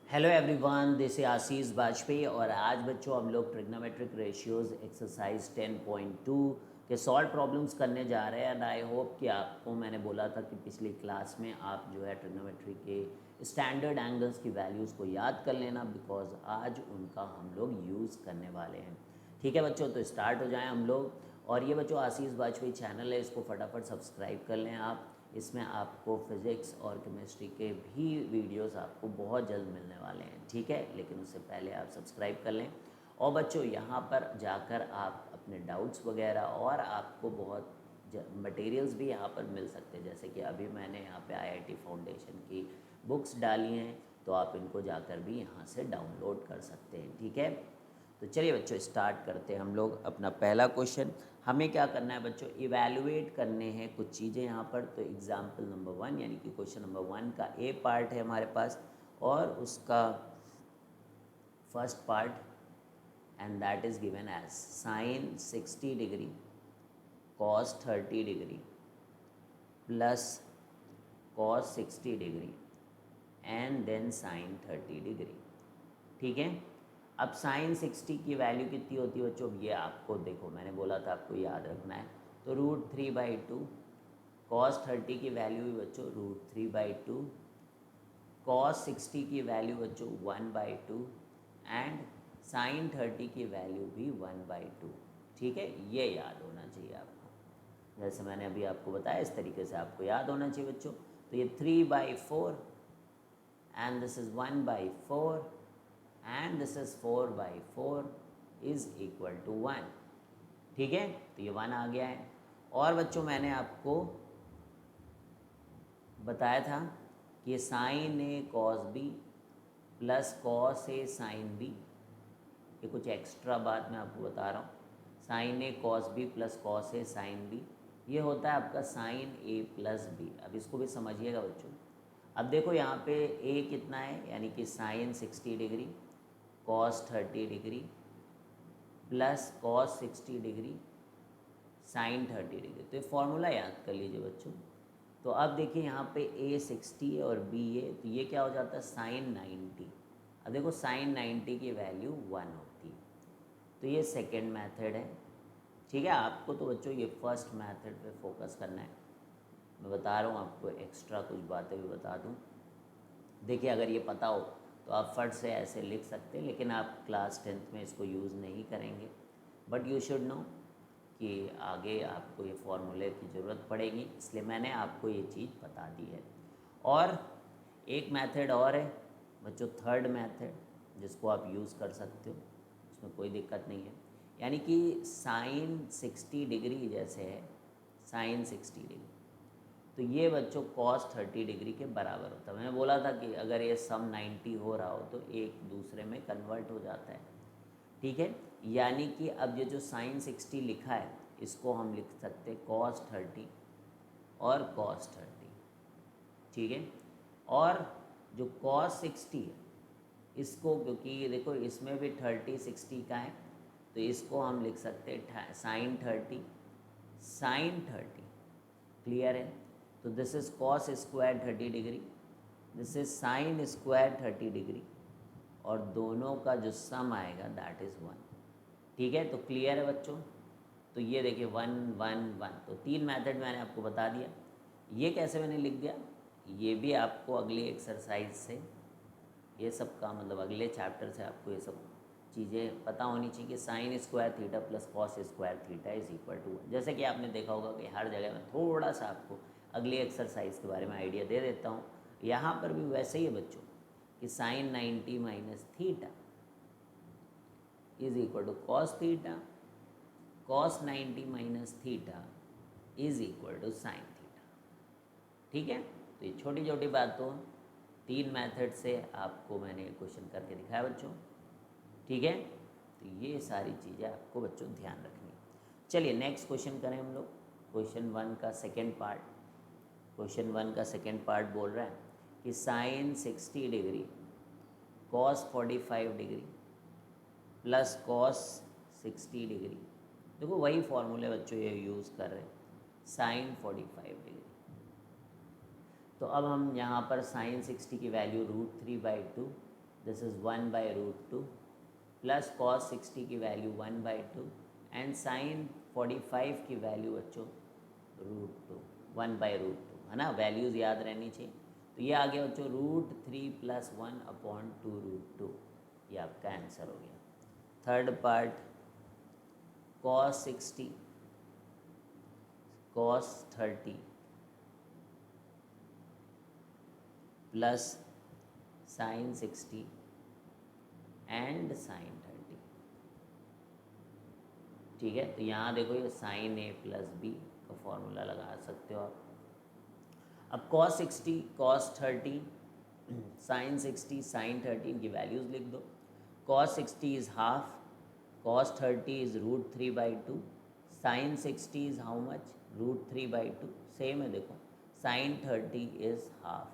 Hello everyone, this is आशीष वाजपेयी और आज बच्चों हम लोग ट्रिग्नोमेट्रिक रेशियोज एक्सरसाइज 10.2 के सॉल्व प्रॉब्लम्स करने जा रहे हैं। एंड आई होप कि आपको मैंने बोला था कि पिछली क्लास में आप जो है ट्रिग्नोमेट्री के स्टैंडर्ड एंगल्स की वैल्यूज़ को याद कर लेना, बिकॉज आज उनका हम लोग यूज़ करने वाले हैं। ठीक है बच्चों, तो स्टार्ट हो जाएं हम लोग। और ये बच्चों आशीष वाजपेयी चैनल है, इसको फटाफट सब्सक्राइब कर लें आप। इसमें आपको फिज़िक्स और केमिस्ट्री के भी वीडियोस आपको बहुत जल्द मिलने वाले हैं। ठीक है, लेकिन उससे पहले आप सब्सक्राइब कर लें। और बच्चों यहाँ पर जाकर आप अपने डाउट्स वगैरह और आपको बहुत मटेरियल्स भी यहाँ पर मिल सकते हैं। जैसे कि अभी मैंने यहाँ पे आईआईटी फाउंडेशन की बुक्स डाली हैं, तो आप इनको जाकर भी यहाँ से डाउनलोड कर सकते हैं। ठीक है, तो चलिए बच्चों स्टार्ट करते हैं हम लोग अपना पहला क्वेश्चन। हमें क्या करना है बच्चों, इवैल्यूएट करने हैं कुछ चीज़ें यहाँ पर। तो एग्जाम्पल नंबर 1 यानी कि क्वेश्चन नंबर 1 का ए पार्ट है हमारे पास, और उसका first part, and that is given as sine 60 degree cos 30 degree plus cos 60 degree and then sine 30 degree. ठीक है, अब साइन 60 की वैल्यू कितनी होती है बच्चों, ये आपको देखो मैंने बोला था आपको याद रखना है। तो √3/2, कॉस 30 की वैल्यू भी बच्चों √3/2, कॉस 60 की वैल्यू बच्चों 1/2 एंड साइन 30 की वैल्यू भी 1/2। ठीक है, ये याद होना चाहिए आपको। जैसे मैंने अभी आपको बताया इस तरीके से आपको याद होना चाहिए बच्चों। तो ये 3/4 and this is 1/4 and this is 4/4 is equal to 1। ठीक है, तो ये 1 आ गया है। और बच्चों मैंने आपको बताया था कि sign A cos B plus cos A sine B, ये कुछ एक्स्ट्रा बात मैं आपको बता रहा हूँ। Sign A cos B plus cos A sine B, ये होता है आपका साइन ए प्लस बी। अब इसको भी समझिएगा बच्चों। अब देखो यहाँ पे ए कितना है, यानी कि sine 60 degree cos 30 degree plus cos 60 degree sine 30 degree. तो ये फॉर्मूला याद कर लीजिए बच्चों। तो अब देखिए यहाँ पे ए 60 है और बी ए, तो ये क्या हो जाता है साइन 90। अब देखो साइन 90 की वैल्यू 1 होती है, तो ये सेकेंड मेथड है। ठीक है, आपको तो बच्चों ये फर्स्ट मेथड पे फोकस करना है। मैं बता रहा हूँ आपको, एक्स्ट्रा कुछ बातें भी बता दूँ। देखिए अगर ये पता हो तो आप फट से ऐसे लिख सकते हैं, लेकिन आप क्लास 10th में इसको यूज़ नहीं करेंगे। बट यू शुड नो कि आगे आपको ये फॉर्मूले की ज़रूरत पड़ेगी, इसलिए मैंने आपको ये चीज़ बता दी है। और एक मेथड और है बच्चों, थर्ड मेथड, जिसको आप यूज़ कर सकते हो, उसमें कोई दिक्कत नहीं है। यानी कि साइन 60 डिग्री जैसे है, साइन 60 डिग्री, तो ये बच्चों कॉस 30 डिग्री के बराबर होता है। मैंने बोला था कि अगर ये सम 90 हो रहा हो तो एक दूसरे में कन्वर्ट हो जाता है। ठीक है, यानी कि अब ये जो साइन 60 लिखा है, इसको हम लिख सकते हैं कॉस 30 और कॉस 30। ठीक है, और जो कॉस 60 है, इसको क्योंकि देखो इसमें भी 30 60 का है, तो इसको हम लिख सकते हैं साइन 30 साइन 30। क्लियर है, तो this is cos square 30 degree, this is sine square 30 degree, और दोनों का जो सम आएगा दैट इज़ 1। ठीक है, तो क्लियर है बच्चों। तो ये देखिए 1 1 1, तो 3 मेथड मैंने आपको बता दिया। ये कैसे मैंने लिख दिया, ये भी आपको अगली एक्सरसाइज से, ये सब का मतलब अगले चैप्टर से आपको ये सब चीज़ें पता होनी चाहिए कि sine square theta plus cos square theta is equal to 1। जैसे कि आपने देखा होगा कि हर जगह में थोड़ा सा आपको अगली एक्सरसाइज के बारे में आइडिया दे देता हूँ। यहाँ पर भी वैसे ही है बच्चों कि sine 90 minus theta is equal to cos theta, cos 90 minus theta is equal to sine theta. ठीक है, तो ये छोटी छोटी बातों 3 मेथड से आपको मैंने क्वेश्चन करके दिखाया बच्चों। ठीक है, तो ये सारी चीज़ें आपको बच्चों ध्यान रखनी है। चलिए नेक्स्ट क्वेश्चन करें हम लोग। क्वेश्चन 1 का सेकेंड पार्ट, क्वेश्चन 1 का सेकेंड पार्ट बोल रहा है कि sine 60 degree cos 45 degree plus cos 60 degree, देखो वही फॉर्मूले बच्चों ये यूज़ कर रहे हैं, साइन 45 डिग्री। तो अब हम यहाँ पर साइन 60 की value √3/2, this is 1/√2 plus cos 60 की वैल्यू 1/2 एंड साइन 45 की वैल्यू बच्चों √2 1/√2 है ना, वैल्यूज़ याद रहनी चाहिए। तो ये आ गया बच्चों √3 + 1/2√2, ये आपका आंसर हो गया। Third part cos 60 cos 30 plus sin 60 and sin 30। ठीक है, तो यहाँ देखो ये sin a + b का फॉर्मूला लगा सकते हो आप। अब cos 60 cos 30 sin 60 sin 30 इनकी वैल्यूज़ लिख दो। cos 60 is half, cos 30 is √3/2, sin 60 is how much √3/2, same है देखो, sin 30 इज़ हाफ।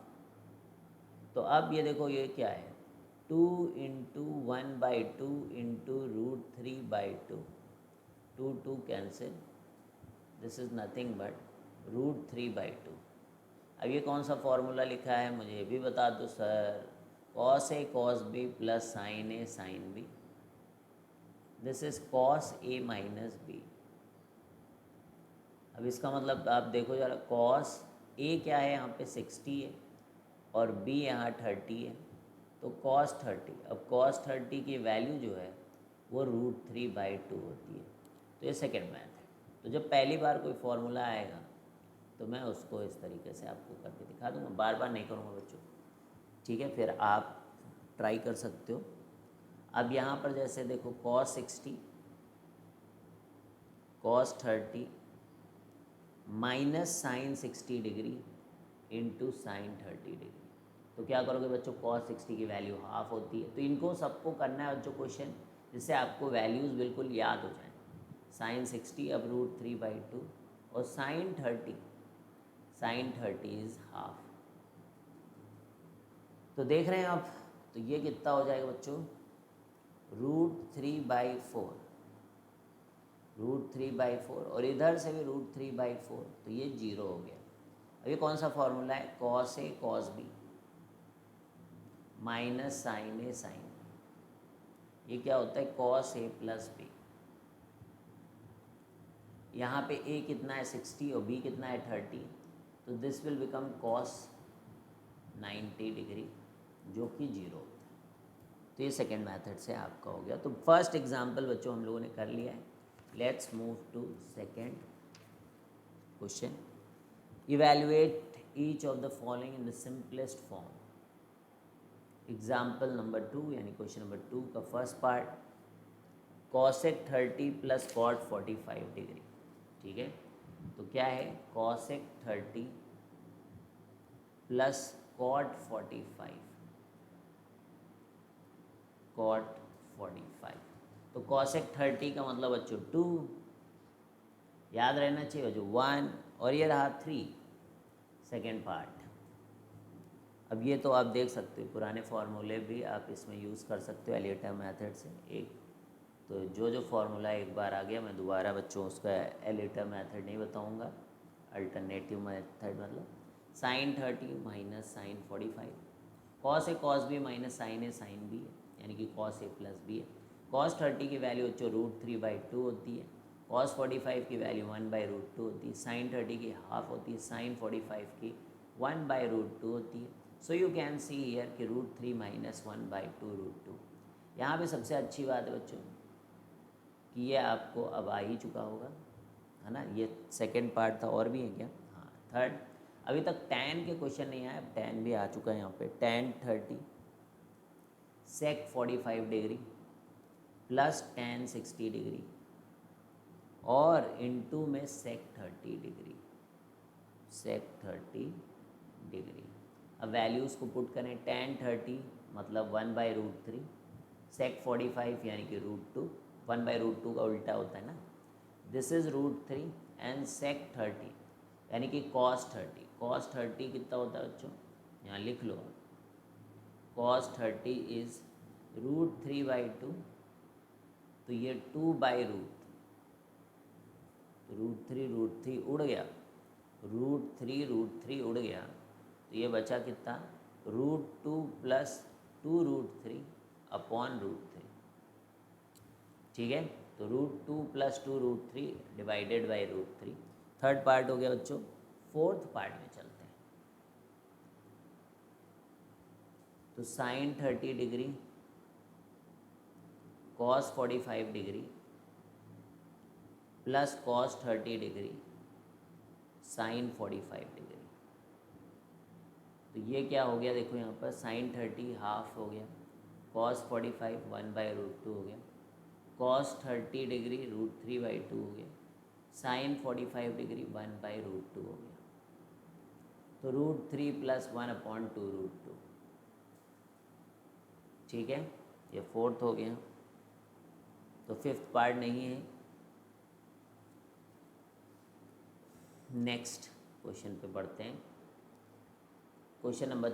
तो अब ये देखो ये क्या है 2 × 1/2 × √3/2, 2 cancel, this is nothing but √3/2। अब ये कौन सा फॉर्मूला लिखा है मुझे ये भी बता दो sir. cos a cos b plus sin a sin b, this is cos a minus b। अब इसका मतलब आप देखो जरा, cos a क्या है यहाँ पे 60 है और b यहाँ 30 है, तो cos 30। अब cos 30 की वैल्यू जो है वो √3/2 होती है। तो ये सेकेंड मैथ है। तो जब पहली बार कोई फॉर्मूला आएगा तो मैं उसको इस तरीके से आपको करके दिखा दूँगा, बार बार नहीं करूँगा बच्चों। ठीक है, फिर आप ट्राई कर सकते हो। अब यहाँ पर जैसे देखो cos 60 cos 30 minus sin 60 degree into sin 30 degree, तो क्या करोगे बच्चों, cos 60 की वैल्यू हाफ होती है। तो इनको सबको करना है बच्चों क्वेश्चन, जिससे आपको वैल्यूज़ बिल्कुल याद हो जाए। sin 60 अब √3/2 और sin 30 इज़ हाफ। तो देख रहे हैं आप, तो ये कितना हो जाएगा बच्चों √3/4, √3/4 और इधर से भी √3/4, तो ये 0 हो गया। अब ये कौन सा फॉर्मूला है, cos a cos b minus sin a sin b। ये क्या होता है cos a + b। यहाँ पे a कितना है 60 और b कितना है 30, तो this will become cos 90 degree, जो कि 0 होता है। तो ये सेकेंड मेथड से आपका हो गया। तो फर्स्ट एग्जाम्पल बच्चों हम लोगों ने कर लिया है। Let's move to second question. Evaluate each of the following in the simplest form. Example number 2 यानी क्वेश्चन नंबर 2 का first part, cosec 30 + cot 45 degree. ठीक है, तो क्या है cosec 30 + cot 45, cot 45। तो cosec 30 का मतलब बच्चों 2, याद रहना चाहिए बच्चों 1, और ये रहा 3 सेकेंड पार्ट। अब ये तो आप देख सकते हो पुराने फार्मूले भी आप इसमें यूज़ कर सकते हो एलियटर मेथड से। एक तो जो फार्मूला एक बार आ गया, मैं दोबारा बच्चों उसका एलियटर मेथड नहीं बताऊंगा, अल्टरनेटिव मेथड मतलब sin 30 minus sin 45, cos a cos b minus sin a sin b है, यानी कि cos a + b है। cos 30 की वैल्यू बच्चों √3/2 होती है, cos 45 की वैल्यू 1/√2 होती है, sin 30 की हाफ होती है, sin 45 की 1/√2 होती है। So you can see here कि √3 - 1/2√2। यहाँ पे सबसे अच्छी बात है बच्चों कि ये आपको अब आ ही चुका होगा, है ना। ये सेकेंड पार्ट था, और भी है क्या, हाँ थर्ड। अभी तक tan के क्वेश्चन नहीं आए, अब tan भी आ चुका है यहाँ पे। tan 30 sec 45 degree plus tan 60 degree और इनटू में sec 30 डिग्री, sec 30 डिग्री। अब वैल्यूज़ को पुट करें, tan 30 मतलब 1/√3, sec 45 यानी कि √2, 1/√2 का उल्टा होता है ना, दिस इज़ √3 एंड sec 30 यानी कि cos 30। cos 30 कितना होता है बच्चों, यहाँ लिख लो, cos 30 इज़ √3/2, तो ये 2/√3, तो √3 उड़ गया, √3 उड़ गया, तो ये बचा कितना √2 + 2√3 अपॉन √3। ठीक है, तो √2 + 2√3 डिवाइडेड बाई √3। थर्ड पार्ट हो गया बच्चों। फोर्थ पार्ट में चलते हैं। तो sine 30 degree, cos 45 degree plus cos 30 degree sine 45 degree. तो ये क्या हो गया, देखो यहाँ पर साइन 30 हाफ हो गया, कॉस 45 1/√2 हो गया, कॉस 30 डिग्री √3/2 हो गया, साइन 45 डिग्री 1/√2 हो गया। तो √3 + 1/2√2। ठीक है, ये फोर्थ हो गया। तो फिफ्थ पार्ट नहीं है। नेक्स्ट क्वेश्चन पे बढ़ते हैं। क्वेश्चन नंबर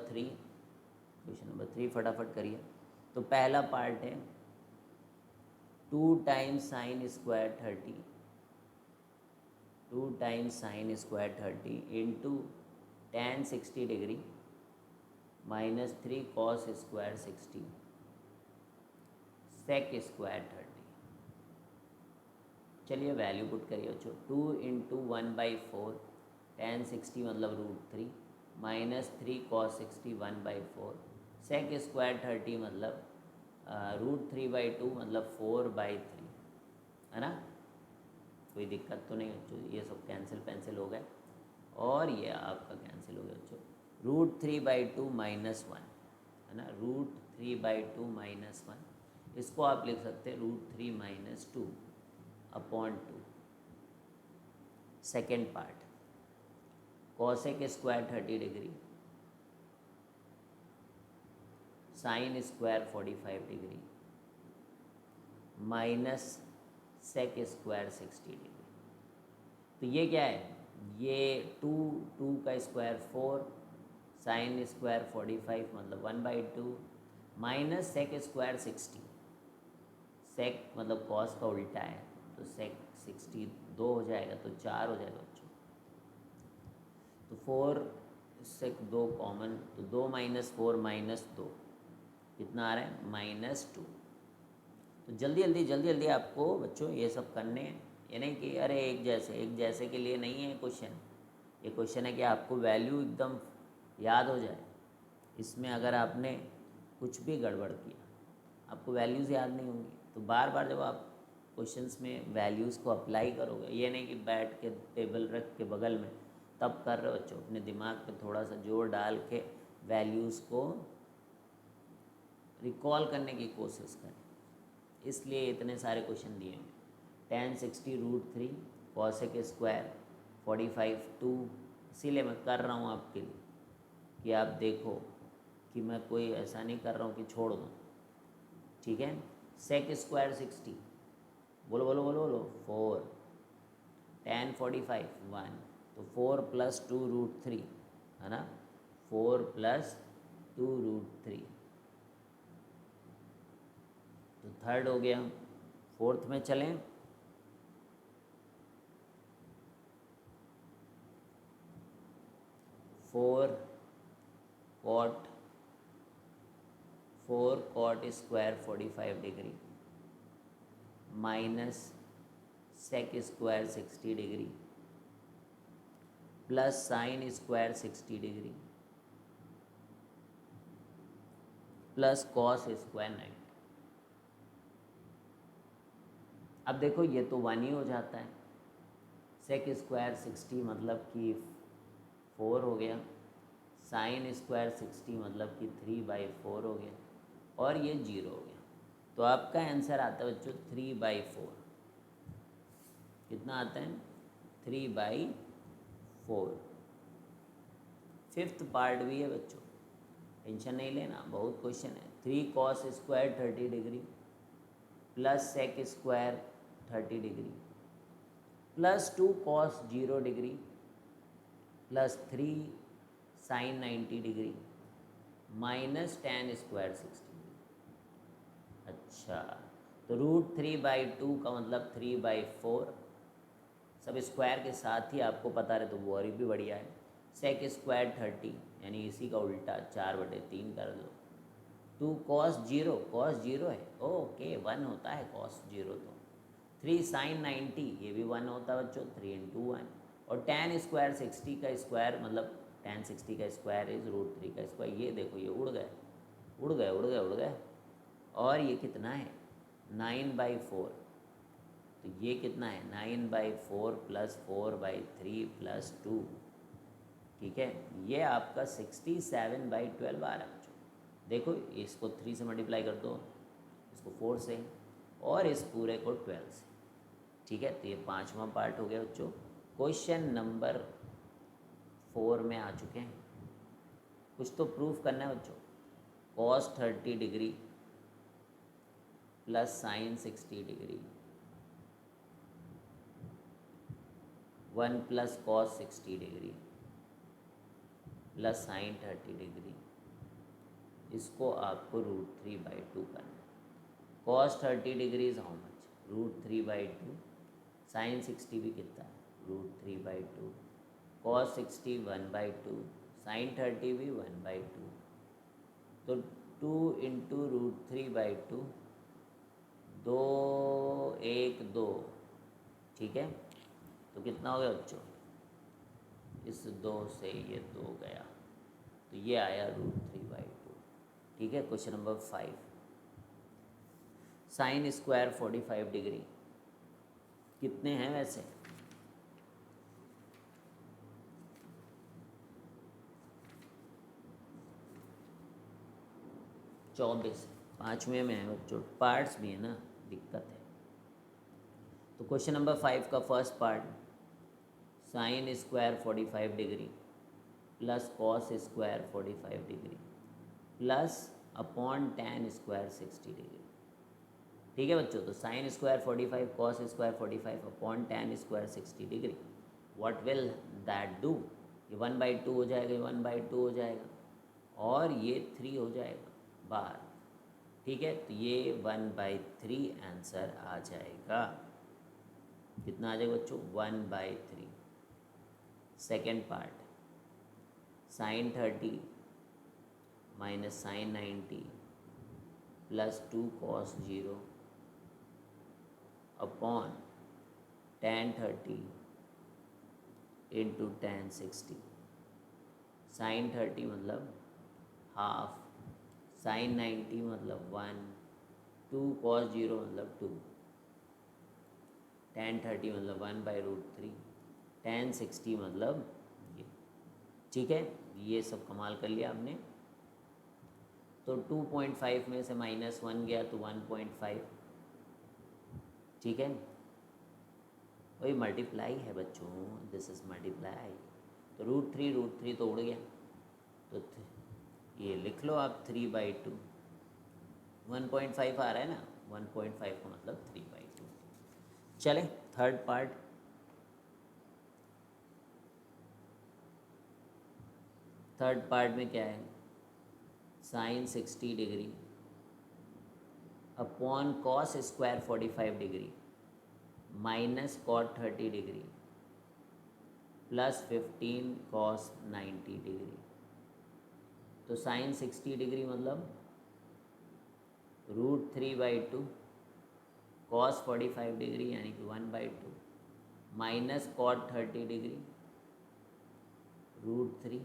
3 फटाफट करिए। तो पहला पार्ट है 2 times sine square 30 into tan 60 degree minus 3 cos square 60 sec square 30। चलिए वैल्यू पुट करिए बच्चों। 2 × 1/4 tan 60 मतलब √3 माइनस 3 cos 60 1/4 सेक स्क्वायर 30 मतलब √3/2 मतलब 4/3, है ना। कोई दिक्कत तो नहीं बच्चों, ये सब कैंसिल हो गए और ये आपका कैंसिल हो गया बच्चों। √3/2 -1, है ना, √3/2 -1। इसको आप लिख सकते हैं √3 - 2 upon 2। Second part cosec square 30 degree sine square 45 degree minus sec square 60 degree. तो ये क्या है, ये 2 का स्क्वायर 4 साइन स्क्वायर 45 मतलब 1/2 माइनस सेक स्क्वायर 60। सेक मतलब कॉस का उल्टा है, तो सेक 60 2 हो जाएगा तो 4 हो जाएगा बच्चों। तो 4 सेक 2 कॉमन, तो 2 - 4 -2 कितना आ रहा है -2। तो जल्दी जल्दी आपको बच्चों ये सब करने हैं। ये नहीं कि अरे एक जैसे के लिए नहीं है क्वेश्चन। ये क्वेश्चन है कि आपको वैल्यू एकदम याद हो जाए। इसमें अगर आपने कुछ भी गड़बड़ किया आपको वैल्यूज़ याद नहीं होंगी। तो बार बार जब आप क्वेश्चंस में वैल्यूज़ को अप्लाई करोगे, ये नहीं कि बैठ के टेबल रख के बगल में तब कर रहे हो बच्चों, अपने दिमाग पे थोड़ा सा जोर डाल के वैल्यूज़ को रिकॉल करने की कोशिश करें। इसलिए इतने सारे क्वेश्चन दिए हैं। tan 60 √3 कॉसेक स्क्वायर 45 2, इसीलिए मैं कर रहा हूँ आपके लिए कि आप देखो कि मैं कोई ऐसा नहीं कर रहा हूँ कि छोड़ दूँ। ठीक है, सेक स्क्वायर 60 बोलो 4 tan 45 1, तो 4 + 2√3, है ना, 4 + 2√3। तो थर्ड हो गया। फोर्थ में चलें। Four cot square 45 degree minus sec square 60 degree plus sine square 60 degree plus cos square 90। अब देखो ये तो 1 ही हो जाता है। सेक स्क्वायर 60 मतलब कि 4 हो गया, साइन स्क्वायर 60 मतलब कि 3/4 हो गया और ये 0 हो गया। तो आपका आंसर आता है बच्चों 3/4। कितना आता है 3/4। फिफ्थ पार्ट भी है बच्चों, टेंशन नहीं लेना, बहुत क्वेश्चन है। 3 cos square 30 degree plus sec square 30 degree plus 2 cos 0 degree plus 3 sine 90 degree minus tan square 60 degree. अच्छा, तो √3/2 का मतलब 3/4। सब स्क्वायर के साथ ही आपको पता रहे तो वो और भी बढ़िया है। सेक स्क्वायर 30 यानी इसी का उल्टा 4/3 कर दो। 2 कॉस जीरो, कॉस जीरो है, ओके 1 होता है कॉस जीरो। तो 3 साइन 90, ये भी 1 होता है बच्चों, 3 इंटू 1। और tan स्क्वायर 60 का स्क्वायर मतलब tan 60 का स्क्वायर इज √3 का स्क्वायर। ये देखो ये उड़ गए उड़ गए उड़ गए उड़ गए। और ये कितना है 9/4, तो ये कितना है 9/4 प्लस 4/3 प्लस 2, ठीक है। ये आपका 67/12 आ रहा है बच्चों। देखो इसको 3 से मल्टीप्लाई कर दो, इसको 4 से, और इस पूरे को 12 से, ठीक है। तो ये 5वां पार्ट हो गया बच्चों। क्वेश्चन नंबर 4 में आ चुके हैं। कुछ तो प्रूफ करना है बच्चों। cos 30 degree plus sine 60 degree 1 plus cos 60 degree plus sine 30 degree, इसको आपको √3/2 करना है। cos 30 degree is how much, √3/2। Sine 60 भी कितना है, √3/2। cos 60 1/2, साइन 30 भी 1/2। तो 2 इंटू √3/2, 2 1 2, ठीक है। तो कितना हो गया बच्चों, इस 2 से ये 2 गया, तो ये आया √3/2, ठीक है। Question number 5, sign square 45 degree कितने हैं वैसे, चौबीस। 5वें में है बच्चों, पार्ट्स भी है ना, दिक्कत है। तो क्वेश्चन नंबर 5 का first part, sign square 45 degree plus cos square 45 degree plus upon tan square 60 degree, ठीक है बच्चों। तो sine square 45, cos square 45 upon tan square 60 degree, what will that do. ये 1/2 हो जाएगा, ये 1/2 हो जाएगा, और ये 3 हो जाएगा बाहर, ठीक है। तो ये 1/3 आंसर आ जाएगा। कितना आ जाएगा बच्चों, 1/3। Second part, sine 30 minus sine 90 plus 2 cos 0 upon tan 30 into tan 60। Sine 30 मतलब हाफ, साइन 90 मतलब 1, 2 cos 0 मतलब 2, tan 30 मतलब 1/√3, tan 60 मतलब ये, ठीक है। ये सब कमाल कर लिया आपने। तो 2.5 में से -1 गया तो 1.5, ठीक है। वही मल्टीप्लाई है बच्चों, दिस इज मल्टीप्लाई। तो √3 तो उड़ गया, तो ये लिख लो आप 3/2। 1.5 आ रहा है ना, 1.5 का मतलब 3/2। चले थर्ड पार्ट, थर्ड पार्ट में क्या है, sine 60 degree upon cos square 45 degree minus cot 30 degree plus 15 cos 90 degree. तो साइन 60 डिग्री मतलब √3/2, कॉस 45 डिग्री यानी कि 1/2 minus cot 30 degree √3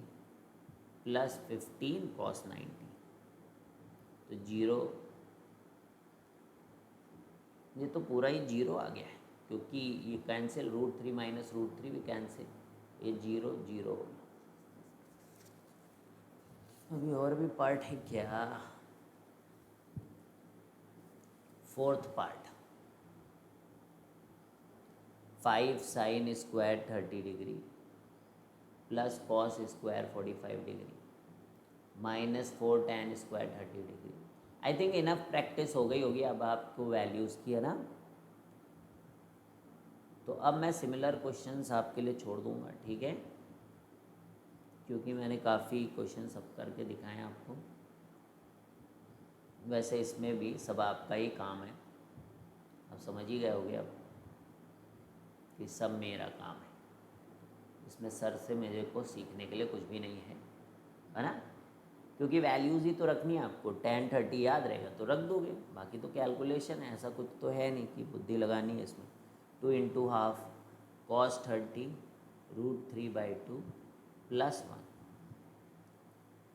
plus 15 cos 90। तो 0, ये तो पूरा ही 0 आ गया है, क्योंकि ये कैंसिल, √3 माइनस √3 भी कैंसिल, ये 0 0 हो गया। अभी और भी पार्ट है क्या, fourth part, 5 sign square 30 degree plus cos square 45 degree minus 4 tan square 30 degree. I think enough practice हो गई होगी अब आपको वैल्यूज़ की, है ना। तो अब मैं सिमिलर क्वेश्चंस आपके लिए छोड़ दूंगा, ठीक है, क्योंकि मैंने काफ़ी क्वेश्चन सब करके दिखाए आपको। वैसे इसमें भी सब आपका ही काम है, अब समझ ही गए होगे अब कि सब मेरा काम है। इसमें सर से मेरे को सीखने के लिए कुछ भी नहीं है ना। क्योंकि वैल्यूज़ ही तो रखनी है आपको, 10 30 याद रहेगा तो रख दोगे, बाकी तो कैलकुलेशन है, ऐसा कुछ तो है नहीं कि बुद्धि लगानी है इसमें। 2 × हाफ cos 30 √3/2 +1।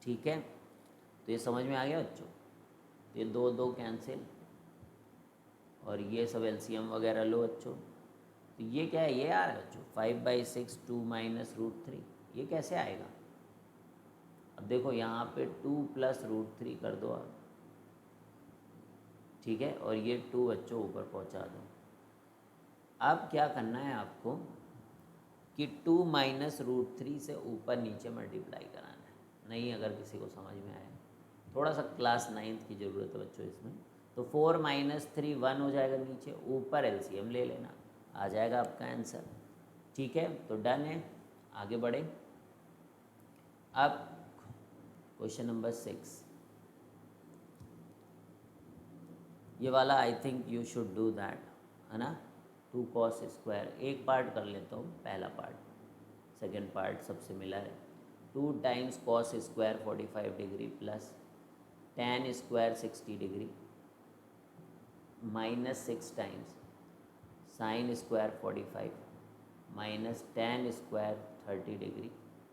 ठीक है, तो ये समझ में आ गया बच्चों। तो ये 2 2 कैंसिल और ये सब एलसीएम वगैरह लो बच्चों। तो ये क्या है, ये आ रहा है बच्चों 5/6 2 - √3। ये कैसे आएगा? अब देखो यहाँ पे 2 + √3 कर दो आप, ठीक है, और ये 2 बच्चों ऊपर पहुँचा दो। अब क्या करना है आपको कि 2 - √3 से ऊपर नीचे मल्टीप्लाई कराना है। नहीं, अगर किसी को समझ में आए, थोड़ा सा क्लास 9th की ज़रूरत है बच्चों इसमें। तो 4 - 3 1 हो जाएगा, नीचे ऊपर एलसीएम ले लेना, आ जाएगा आपका आंसर। ठीक है, तो डन है, आगे बढ़े। अब क्वेश्चन नंबर 6, ये वाला I think you should do that, है ना। 2 cos², एक पार्ट कर लेता हूँ, पहला पार्ट, सेकेंड पार्ट सबसे मिला है। 2 × cos² 45 degree plus tan² 60 degree -6 times sin² 45 minus tan² 30 degree,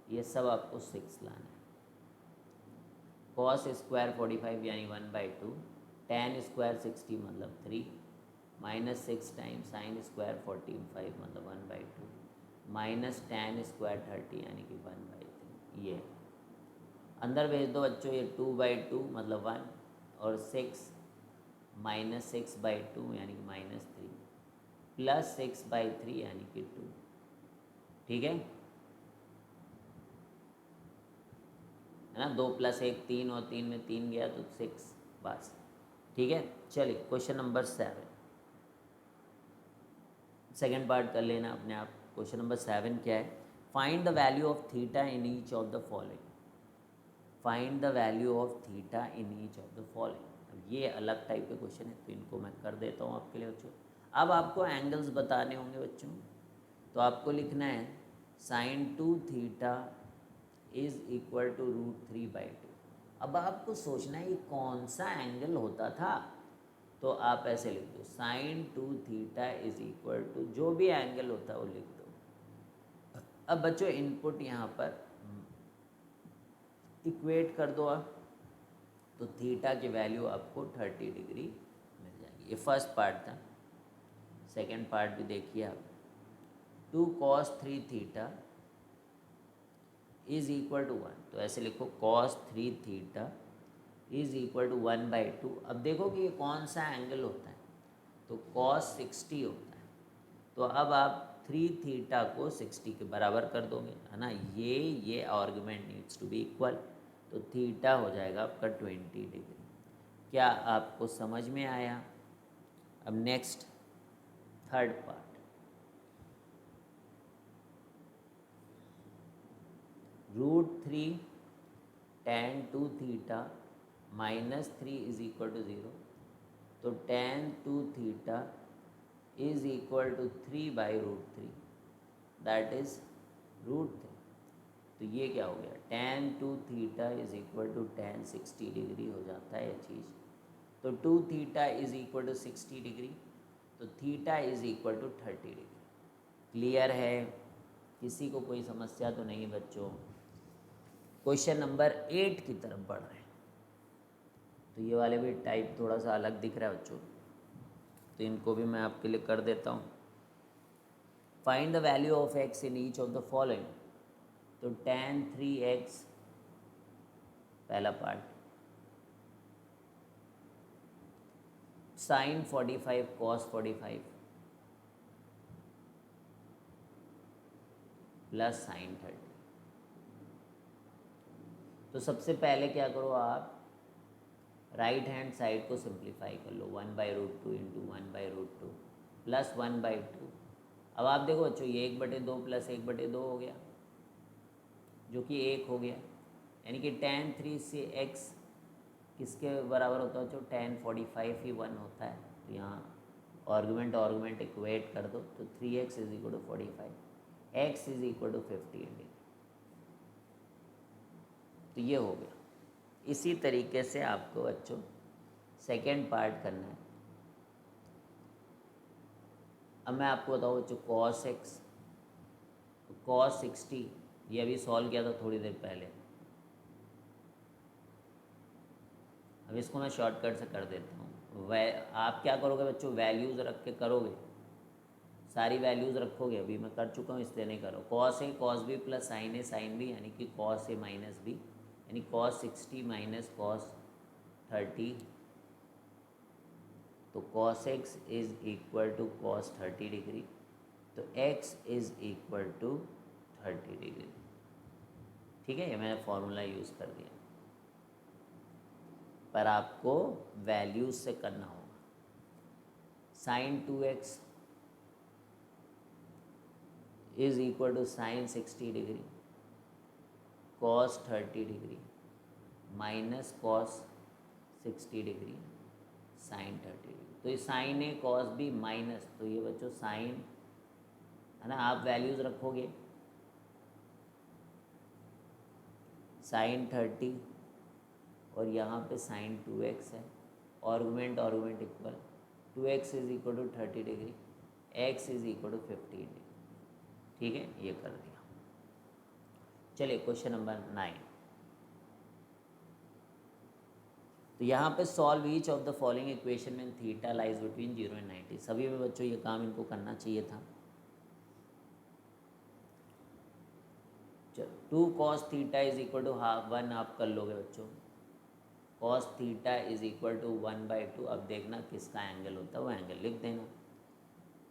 ये सब आपको 6 लाना है। cos² 45 यानी 1/2, tan² 60 मतलब 3, -6 टाइम्स sin² 45 मतलब 1/2, माइनस tan² 30 यानी कि 1/3। ये अंदर भेज दो बच्चों, ये 2/2 मतलब 1 और 6 -6/2 यानी कि -3 प्लस 6/3 यानी कि 2। ठीक है ना, 2 + 1 3 और 3 में 3 गया तो 6 बस। ठीक है, चलिए क्वेश्चन नंबर 7, सेकेंड पार्ट कर लेना अपने आप। क्वेश्चन नंबर 7 क्या है? Find the value of theta in each of the following. Find the value of theta in each of the following. अब ये अलग टाइप के क्वेश्चन है, तो इनको मैं कर देता हूँ आपके लिए बच्चों। अब आपको एंगल्स बताने होंगे बच्चों, तो आपको लिखना है sin 2 theta is equal to √3/2। अब आपको सोचना है ये कौन सा एंगल होता था, तो आप ऐसे लिख दो sin 2 theta is equal to जो भी एंगल होता है वो लिख दो। अब बच्चों इनपुट यहाँ पर इक्वेट कर दो आप, तो थीटा की वैल्यू आपको 30 डिग्री मिल जाएगी। ये फर्स्ट पार्ट था। सेकेंड पार्ट भी देखिए आप, 2 cos 3 theta is equal to 1, तो ऐसे लिखो cos 3 theta is equal to 1/2। अब देखो कि ये कौन सा एंगल होता है, तो cos 60 होता है। तो अब आप 3 थीटा को 60 के बराबर कर दोगे, है ना। ये argument needs to be equal, तो थीटा हो जाएगा आपका 20 डिग्री। क्या आपको समझ में आया? अब next third part, √3 tan 2 theta -3 is equal to 0, तो tan 2 theta is equal to 3/√3, that is √3। तो ये क्या हो गया, tan 2 theta is equal to tan 60 degree हो जाता है ये चीज़। तो 2 theta is equal to 60 degree, तो theta is equal to 30 degree. Clear है? किसी को कोई समस्या तो नहीं बच्चों? क्वेश्चन नंबर 8 की तरफ बढ़ रहे हैं। तो ये वाले भी टाइप थोड़ा सा अलग दिख रहा है बच्चों, तो इनको भी मैं आपके लिए कर देता हूँ। Find the value of x in each of the following. तो tan 3x पहला part, sin 45 cos 45 plus sin 30। तो सबसे पहले क्या करो आप, राइट हैंड साइड को सिंप्लीफाई कर लो, 1/√2 इंटू 1/√2 प्लस 1/2। अब आप देखो बच्चों, ये 1/2 प्लस 1/2 हो गया, जो कि 1 हो गया, यानी कि tan 3 से x किसके बराबर होता है बच्चों, tan 45 ही 1 होता है। तो यहाँ आर्गुमेंट इक्वेट कर दो, तो 3x is equal to 45, x is equal to 15 degree. तो ये हो गया इसी तरीके से आपको बच्चों सेकेंड पार्ट करना है। अब मैं आपको बताऊँ बच्चों cos x, cos 60, ये अभी सॉल्व किया था थोड़ी देर पहले। अब इसको मैं शॉर्टकट से कर देता हूँ। आप क्या करोगे बच्चों, वैल्यूज़ रख के करोगे, सारी वैल्यूज़ रखोगे। अभी मैं कर चुका हूँ इसलिए नहीं करो। cos a cos b plus sine A sine B, यानी कि cos a माइनस बी, यानी cos 60 माइनस cos 30। तो cos x is equal to cos 30 degree, तो x is equal to 30 degree. ठीक है, ये मैंने फॉर्मूला यूज़ कर दिया, पर आपको वैल्यूज से करना होगा। Sine 2x is equal to sine 60 degree cos 30 degree minus cos 60 degree sine 30 degree. तो ये sine A cos b minus, तो ये बच्चों साइन है ना, आप वैल्यूज़ रखोगे साइन 30 और यहाँ पे साइन 2x है, argument argument equal, 2x is equal to 30 degree, x is equal to 15 degree. ठीक है, ये कर दिया। चलिए क्वेश्चन नंबर 9। तो यहाँ पे solve each of the following equation में थीटा लाइज बिटवीन 0 एंड 90। सभी में बच्चों ये काम इनको करना चाहिए था। चलो 2 cos theta is equal to half 1 आप कर लोगे बच्चों। cos theta is equal to 1/2। अब देखना किसका एंगल होता है, वो एंगल लिख देना।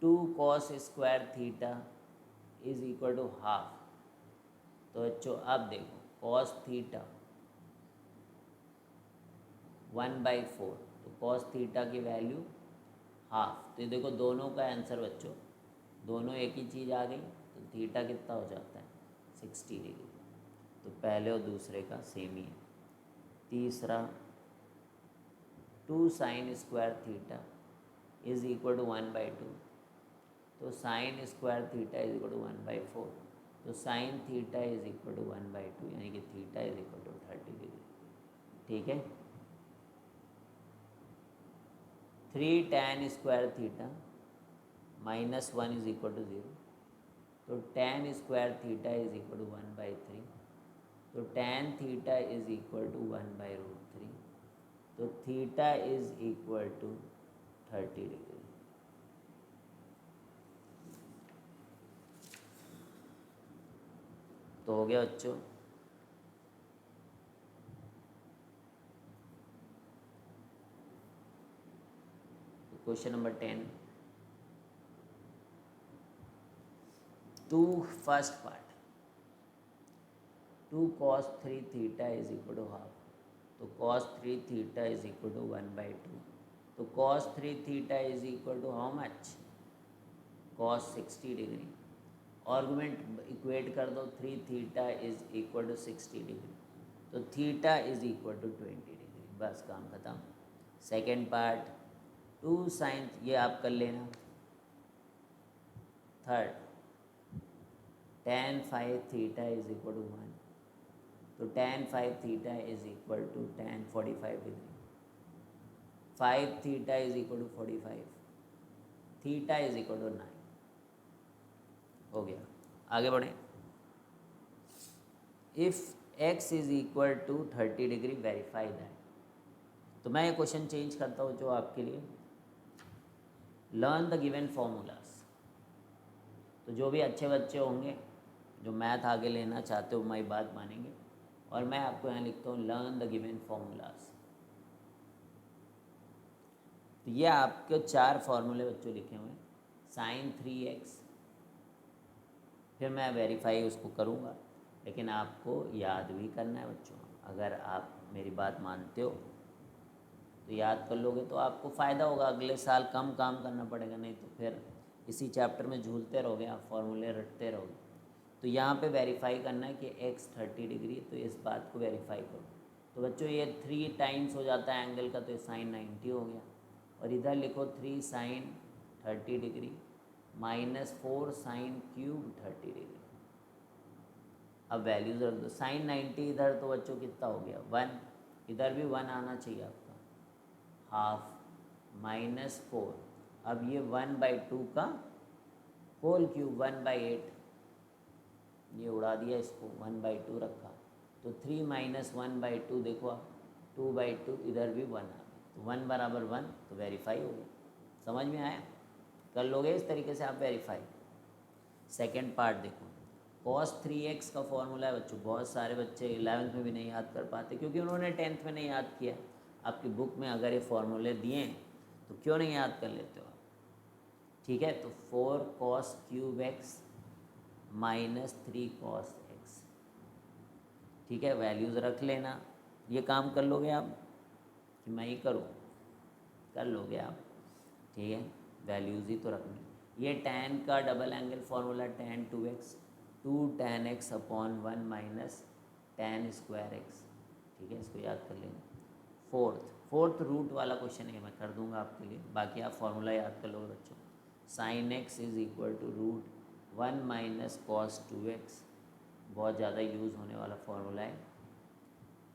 2 cos square theta is equal to half. तो बच्चों अब देखो cos थीटा 1/4, तो cos थीटा की वैल्यू हाफ। तो ये देखो दोनों का आंसर बच्चों, दोनों एक ही चीज़ आ गई। तो थीटा कितना हो जाता है 60 डिग्री। तो पहले और दूसरे का सेम ही है। तीसरा 2 sine square theta is equal to 1/2। तो sine square theta is equal to 1/4। तो sine theta is equal to 1/2, यानी कि theta is equal to 30 degree. ठीक है। 3 tan square theta minus 1 is equal to 0। तो tan square theta is equal to 1/3। तो tan theta is equal to 1/√3। तो theta is equal to 30 degree. तो हो गया बच्चों। Question number 10, first part 2 cos 3 theta is equal to half. तो cos 3 theta is equal to 1/2। तो cos 3 theta is equal to how much, cos 60 degree. Argument equate कर दो, 3 theta is equal to 60 degree. तो theta is equal to 20 degree. बस काम खत्म। Second part 2 sign, ये आप कर लेना। Third tan 5 theta is equal to 1। तो tan 5 theta is equal to tan 45 degree. 5 theta is equal to 45, theta is equal to 9। हो गया, आगे बढ़े। If x is equal to 30 degree verify that. तो मैं ये क्वेश्चन चेंज करता हूँ जो आपके लिए, लर्न द गिवन फॉर्मूलाज। तो जो भी अच्छे बच्चे होंगे जो मैथ आगे लेना चाहते हो मेरी बात मानेंगे। और मैं आपको यहाँ लिखता हूँ लर्न द गिवन फॉर्मूलाज। तो ये आपके 4 फॉर्मूले बच्चों लिखे हुए हैं। साइन 3x, फिर मैं वेरीफाई उसको करूँगा, लेकिन आपको याद भी करना है बच्चों। अगर आप मेरी बात मानते हो तो याद कर लोगे तो आपको फ़ायदा होगा। अगले साल कम काम करना पड़ेगा, नहीं तो फिर इसी चैप्टर में झूलते रहोगे, आप फॉर्मूले रटते रहोगे। तो यहाँ पे वेरीफाई करना है कि x 30 डिग्री, तो इस बात को वेरीफाई करो। तो बच्चों ये 3 टाइम्स हो जाता है एंगल का, तो ये साइन 90 हो गया। और इधर लिखो 3 sine 30 degree minus 4 sine cube 30 degree. अब वैल्यूज रख दो। साइन 90 इधर तो बच्चों कितना हो गया 1, इधर भी 1 आना चाहिए आपका, हाफ -4, अब ये 1/2 का होल क्यूब 1/8, ये उड़ा दिया इसको, 1/2 रखा, तो 3 - 1/2 देखो आप 2/2, इधर भी 1 आ गया, तो 1 बराबर 1, तो वेरीफाई हो गया। समझ में आया? कर लोगे इस तरीके से आप वेरीफाई। सेकेंड पार्ट देखो, cos 3x का फॉर्मूला है बच्चों, बहुत सारे बच्चे 11th में भी नहीं याद कर पाते क्योंकि उन्होंने 10th में नहीं याद किया। आपकी बुक में अगर ये फॉर्मूले दिए तो क्यों नहीं याद कर लेते हो आप? ठीक है, तो 4cos³ x -3 cos x, ठीक है, वैल्यूज़ रख लेना। ये काम कर लोगे आप कि मैं ही करूँ? कर लोगे आप, ठीक है, वैल्यूज़ ही तो रखनी। ये tan का double angle formula tan 2x, 2 tan x upon 1 - tan square x, ठीक है, इसको याद कर लेना। फोर्थ रूट वाला क्वेश्चन है, मैं कर दूंगा आपके लिए, बाकी आप फार्मूला याद कर लोगे बच्चों। sin x is equal to √1 - cos 2x, बहुत ज़्यादा यूज़ होने वाला फार्मूला है,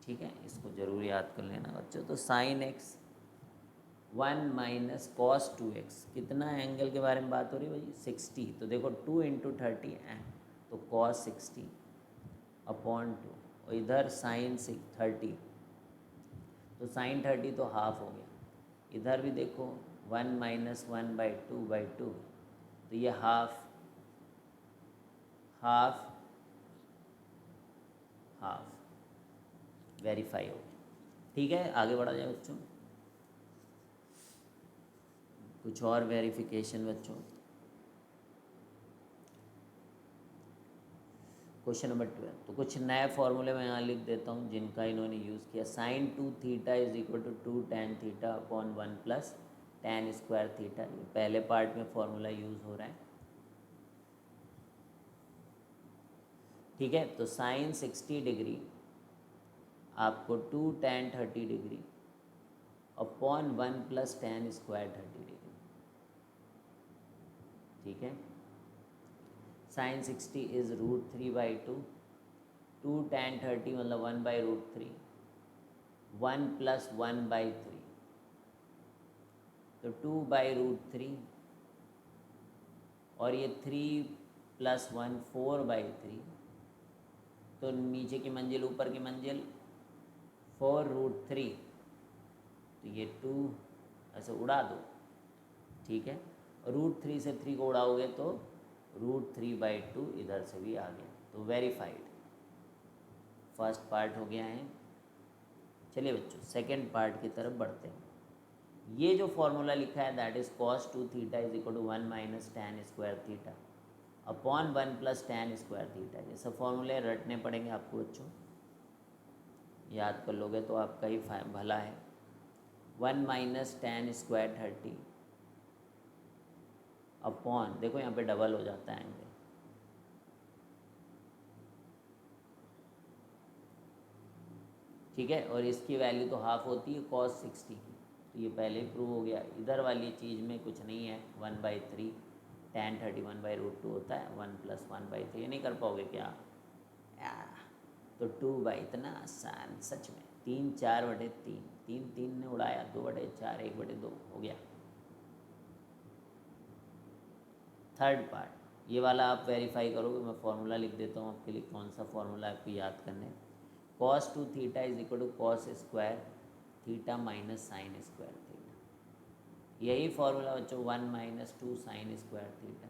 ठीक है, इसको ज़रूर याद कर लेना बच्चों। तो sin x 1 - cos 2x, कितना एंगल के बारे में बात हो रही है भाई? 60, तो देखो 2 × 30 तो cos 60 अपॉन 2, और इधर sin 30, तो sin 30 तो हाफ हो गया। इधर भी देखो 1 - 1/2/2, तो ये हाफ हाफ हाफ, वेरीफाई हो गया। ठीक है, आगे बढ़ा जाए बच्चों, कुछ और वेरिफिकेशन बच्चों। क्वेश्चन नंबर 12, तो कुछ नए फॉर्मूले मैं यहाँ लिख देता हूँ जिनका इन्होंने यूज़ किया। sin 2θ is equal to 2 tan θ upon 1 plus tan square theta, ये पहले पार्ट में फॉर्मूला यूज़ हो रहा है, ठीक है। तो sin 60 डिग्री आपको 2 tan 30 degree upon 1 plus tan square 30 degree, ठीक है। sin 60 इज़ √3/2, 2 tan 30 मतलब 1/√3, 1 प्लस 1/3, तो 2/√3, और ये 3 प्लस 1 4/3, तो नीचे की मंजिल ऊपर की मंजिल 4√3, तो ये 2 ऐसे उड़ा दो, ठीक है। √3 से 3 को उड़ाओगे तो √3/2 इधर से भी आ गया, तो वेरीफाइड। फर्स्ट पार्ट हो गया है। चलिए बच्चों सेकंड पार्ट की तरफ बढ़ते हैं। ये जो फॉर्मूला लिखा है that is cos 2θ is equal to 1 - tan square theta upon 1 plus tan square theta, ये सब फॉर्मूले रटने पड़ेंगे आपको बच्चों, याद कर लोगे तो आपका ही भला है। 1 - tan स्क्वायर 30 अपॉन, देखो यहाँ पे डबल हो जाता है एंगल, ठीक है, और इसकी वैल्यू तो हाफ होती है cos 60 की, तो ये पहले ही प्रूव हो गया। इधर वाली चीज़ में कुछ नहीं है, 1/3 tan 30 1/√2 होता है, 1 प्लस 1/3, ये नहीं कर पाओगे क्या? तो 2 इतना आसान, सच में 3 4/3, 3 3 ने उड़ाया, 2/4 1/2 हो गया। थर्ड पार्ट ये वाला आप वेरीफाई करोगे, मैं फॉर्मूला लिख देता हूँ आपके लिए, कौन सा फॉर्मूला आपको याद करने। cos 2θ is equal to cos square theta minus sine square theta, यही फॉर्मूला बच्चों 1 - 2 साइन स्क्वायर थीटा,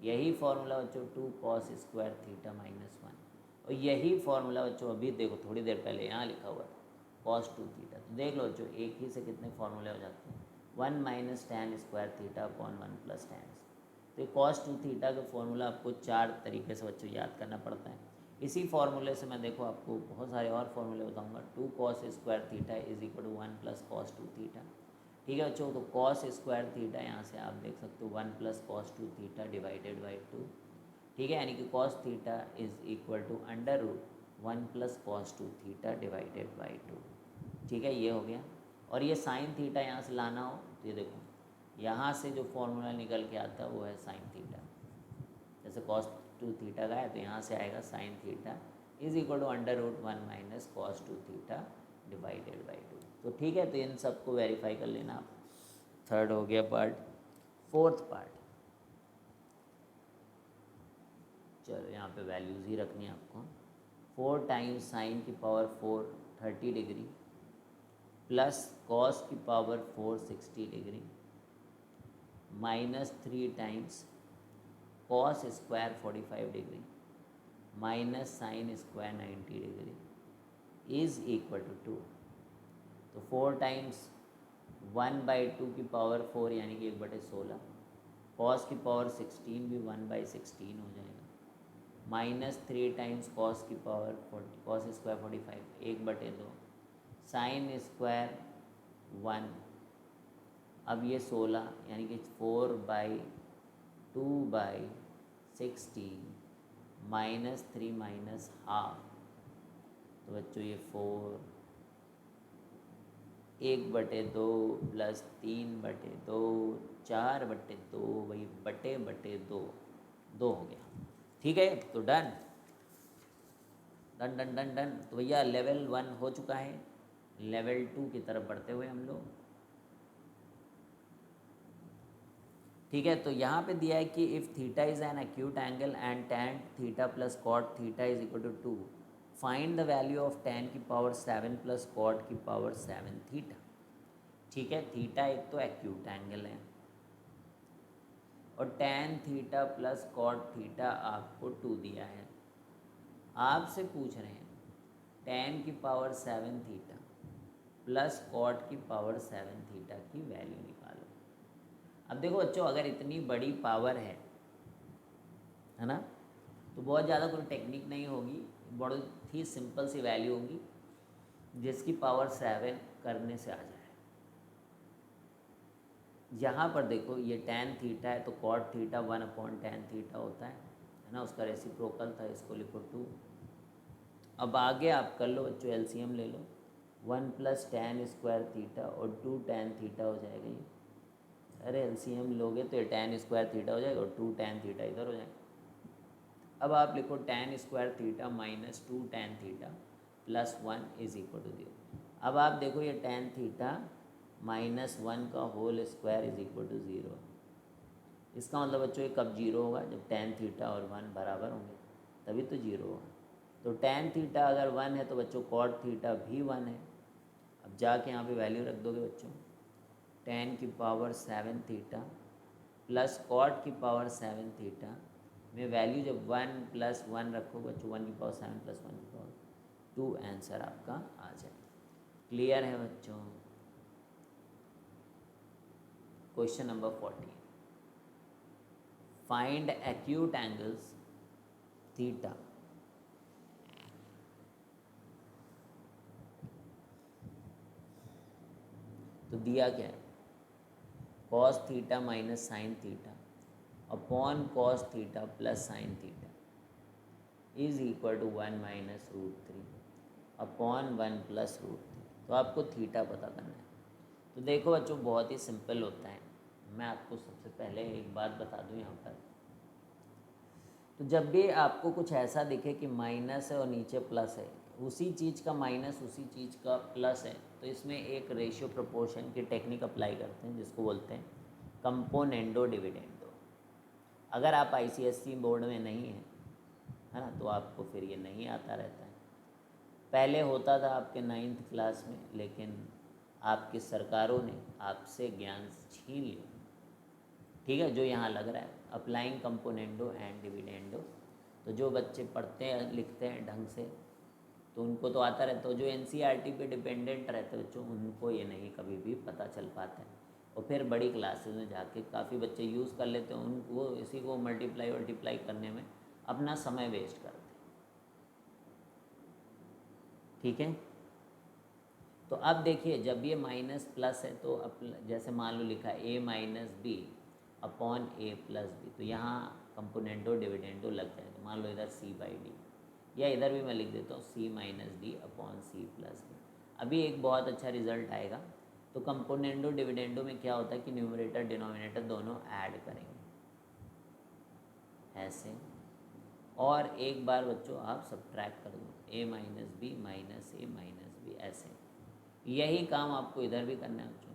यही फॉर्मूला बच्चों 2 cos स्क्वायर थीटा माइनस 1, और यही फॉर्मूला बच्चों अभी देखो थोड़ी देर पहले यहाँ लिखा हुआ है cos 2θ। तो देख लो बच्चों एक ही से कितने फॉर्मूले हो जाते हैं, 1 - tan square theta upon 1 plus tan। तो cos 2θ का फॉर्मूला आपको 4 तरीके से बच्चों याद करना पड़ता है। इसी फॉर्मूले से मैं देखो आपको बहुत सारे और फॉर्मूले बताऊंगा। 2 cos square theta is equal to 1 plus cos 2θ, ठीक है बच्चों। तो cos स्क्वायर थीटा यहाँ से आप देख सकते हो 1 प्लस cos 2θ डिवाइडेड बाई 2, ठीक है, यानी कि cos theta is equal to √1 plus cos 2θ divided by 2, ठीक है, ये हो गया। और ये साइन थीटा यहाँ से लाना हो तो ये देखो यहाँ से जो फॉर्मूला निकल के आता है वो है साइन थीटा, जैसे cos 2θ का है तो यहाँ से आएगा sine theta is equal to √1 - cos 2θ divided by 2। तो ठीक है, तो इन सबको वेरीफाई कर लेना आप। थर्ड हो गया पार्ट। फोर्थ पार्ट, चलो यहाँ पे वैल्यूज़ ही रखनी है आपको। 4 टाइम्स साइन की पावर 4 30 डिग्री प्लस कॉस की power 4 60 degree minus 3 times cos square 45 degree minus sine square 90 degree is equal to 2। तो 4 टाइम्स 1/2 की पावर 4 यानी कि 1/16, कॉस की पावर 16 भी 1/16 हो जाएगा, माइनस 3 टाइम्स कॉस की power 40 cos square 45 1/2, sine square 1, अब ये 16 यानी कि 4/2/16 माइनस 3 माइनस हाफ, तो बच्चों ये 4 1/2 प्लस 3/2 4/2 वही बटे 2 2 हो गया। ठीक है, तो done done done done done. तो भैया लेवल 1 हो चुका है, लेवल 2 की तरफ बढ़ते हुए हम लोग। ठीक है, तो यहाँ पे दिया है कि if theta is an acute angle and tan theta plus cot theta is equal to 2, find the value of tan की पावर 7 प्लस कॉट की पावर 7 थीटा। ठीक है, थीटा एक तो एक्यूट एंगल है और tan theta plus cot theta आपको 2 दिया है। आपसे पूछ रहे हैं tan की पावर 7 थीटा प्लस कॉट की पावर 7 थीटा की वैल्यू निकालो। अब देखो बच्चों, अगर इतनी बड़ी पावर है ना, तो बहुत ज़्यादा कोई टेक्निक नहीं होगी, बहुत ही सिंपल सी वैल्यू होगी जिसकी पावर 7 करने से आ जाए। यहाँ पर देखो ये tan थीटा है तो कॉट थीटा 1/tan थीटा होता है ना, उसका रेसिप्रोकल था, इसको लिखो 2। अब आगे आप कर लो बच्चों, एलसीएम ले लो, 1 प्लस tan स्क्वायर थीटा और 2 tan थीटा हो जाएगा ये। अरे एलसीएम लोगे तो ये tan स्क्वायर थीटा हो जाएगा और 2 tan थीटा इधर हो जाएगा। अब आप लिखो tan square theta minus 2 tan theta plus 1 is equal to 0। अब आप देखो ये tan थीटा माइनस 1 का whole square is equal to 0। इसका मतलब बच्चों ये कब 0 होगा, जब tan थीटा और 1 बराबर होंगे, तभी तो 0 होगा। तो tan थीटा अगर 1 है तो बच्चों cot थीटा भी 1 है। अब जाके यहाँ पे वैल्यू रख दोगे बच्चों, tan की पावर 7 थीटा प्लस cot की पावर 7 थीटा में वैल्यू जब 1 प्लस 1 रखो बच्चों, 1 की पावर 7 प्लस 1 की पावर 2, आंसर आपका आ जाए। क्लियर है बच्चों? Question number 14, find acute angles theta तो दिया क्या है, cos theta minus sine theta upon cos theta plus sine theta is equal to 1 minus √3 upon 1 plus √3। तो आपको थीटा पता करना है। तो देखो बच्चों, बहुत ही सिंपल होता है। मैं आपको सबसे पहले एक बात बता दूं यहाँ पर, तो जब भी आपको कुछ ऐसा दिखे कि माइनस है और नीचे प्लस है, उसी चीज़ का माइनस उसी चीज़ का प्लस है, तो इसमें एक रेशियो प्रोपोर्शन की टेक्निक अप्लाई करते हैं जिसको बोलते हैं कंपोनेंडो डिविडेंडो। अगर आप आईसीएसई बोर्ड में नहीं हैं, है ना, तो आपको फिर ये नहीं आता रहता है। पहले होता था आपके 9th क्लास में, लेकिन आपकी सरकारों ने आपसे ज्ञान छीन लिया। ठीक है, जो यहाँ लग रहा है अप्लाइंग कंपोनेंडो एंड डिविडेंडो, तो जो बच्चे पढ़ते हैं लिखते हैं ढंग से तो उनको तो आता रहता है। जो एनसीईआरटी पे डिपेंडेंट रहते हैं बच्चों, उनको ये नहीं कभी भी पता चल पाता है, और फिर बड़ी क्लासेस में जाके काफ़ी बच्चे यूज़ कर लेते हैं, उनको इसी को मल्टीप्लाई करने में अपना समय वेस्ट करते हैं। ठीक है, तो अब देखिए, जब ये माइनस प्लस है तो जैसे मान लो लिखा ए माइनस बी अपॉन ए प्लस बी, तो यहाँ कंपोनेंडो डिविडेंडो लग जाएगा। मान लो इधर c/d, या इधर भी मैं लिख देता हूँ c minus D upon c plus D. अभी एक बहुत अच्छा रिजल्ट आएगा। तो कंपोनेंडो डिविडेंडो में क्या होता है कि न्यूमरेटर डिनोमिनेटर दोनों ऐड करेंगे ऐसे, और एक बार बच्चों आप सब्ट्रैक्ट कर दो a minus B minus A minus B ऐसे। यही काम आपको इधर भी करना है बच्चों,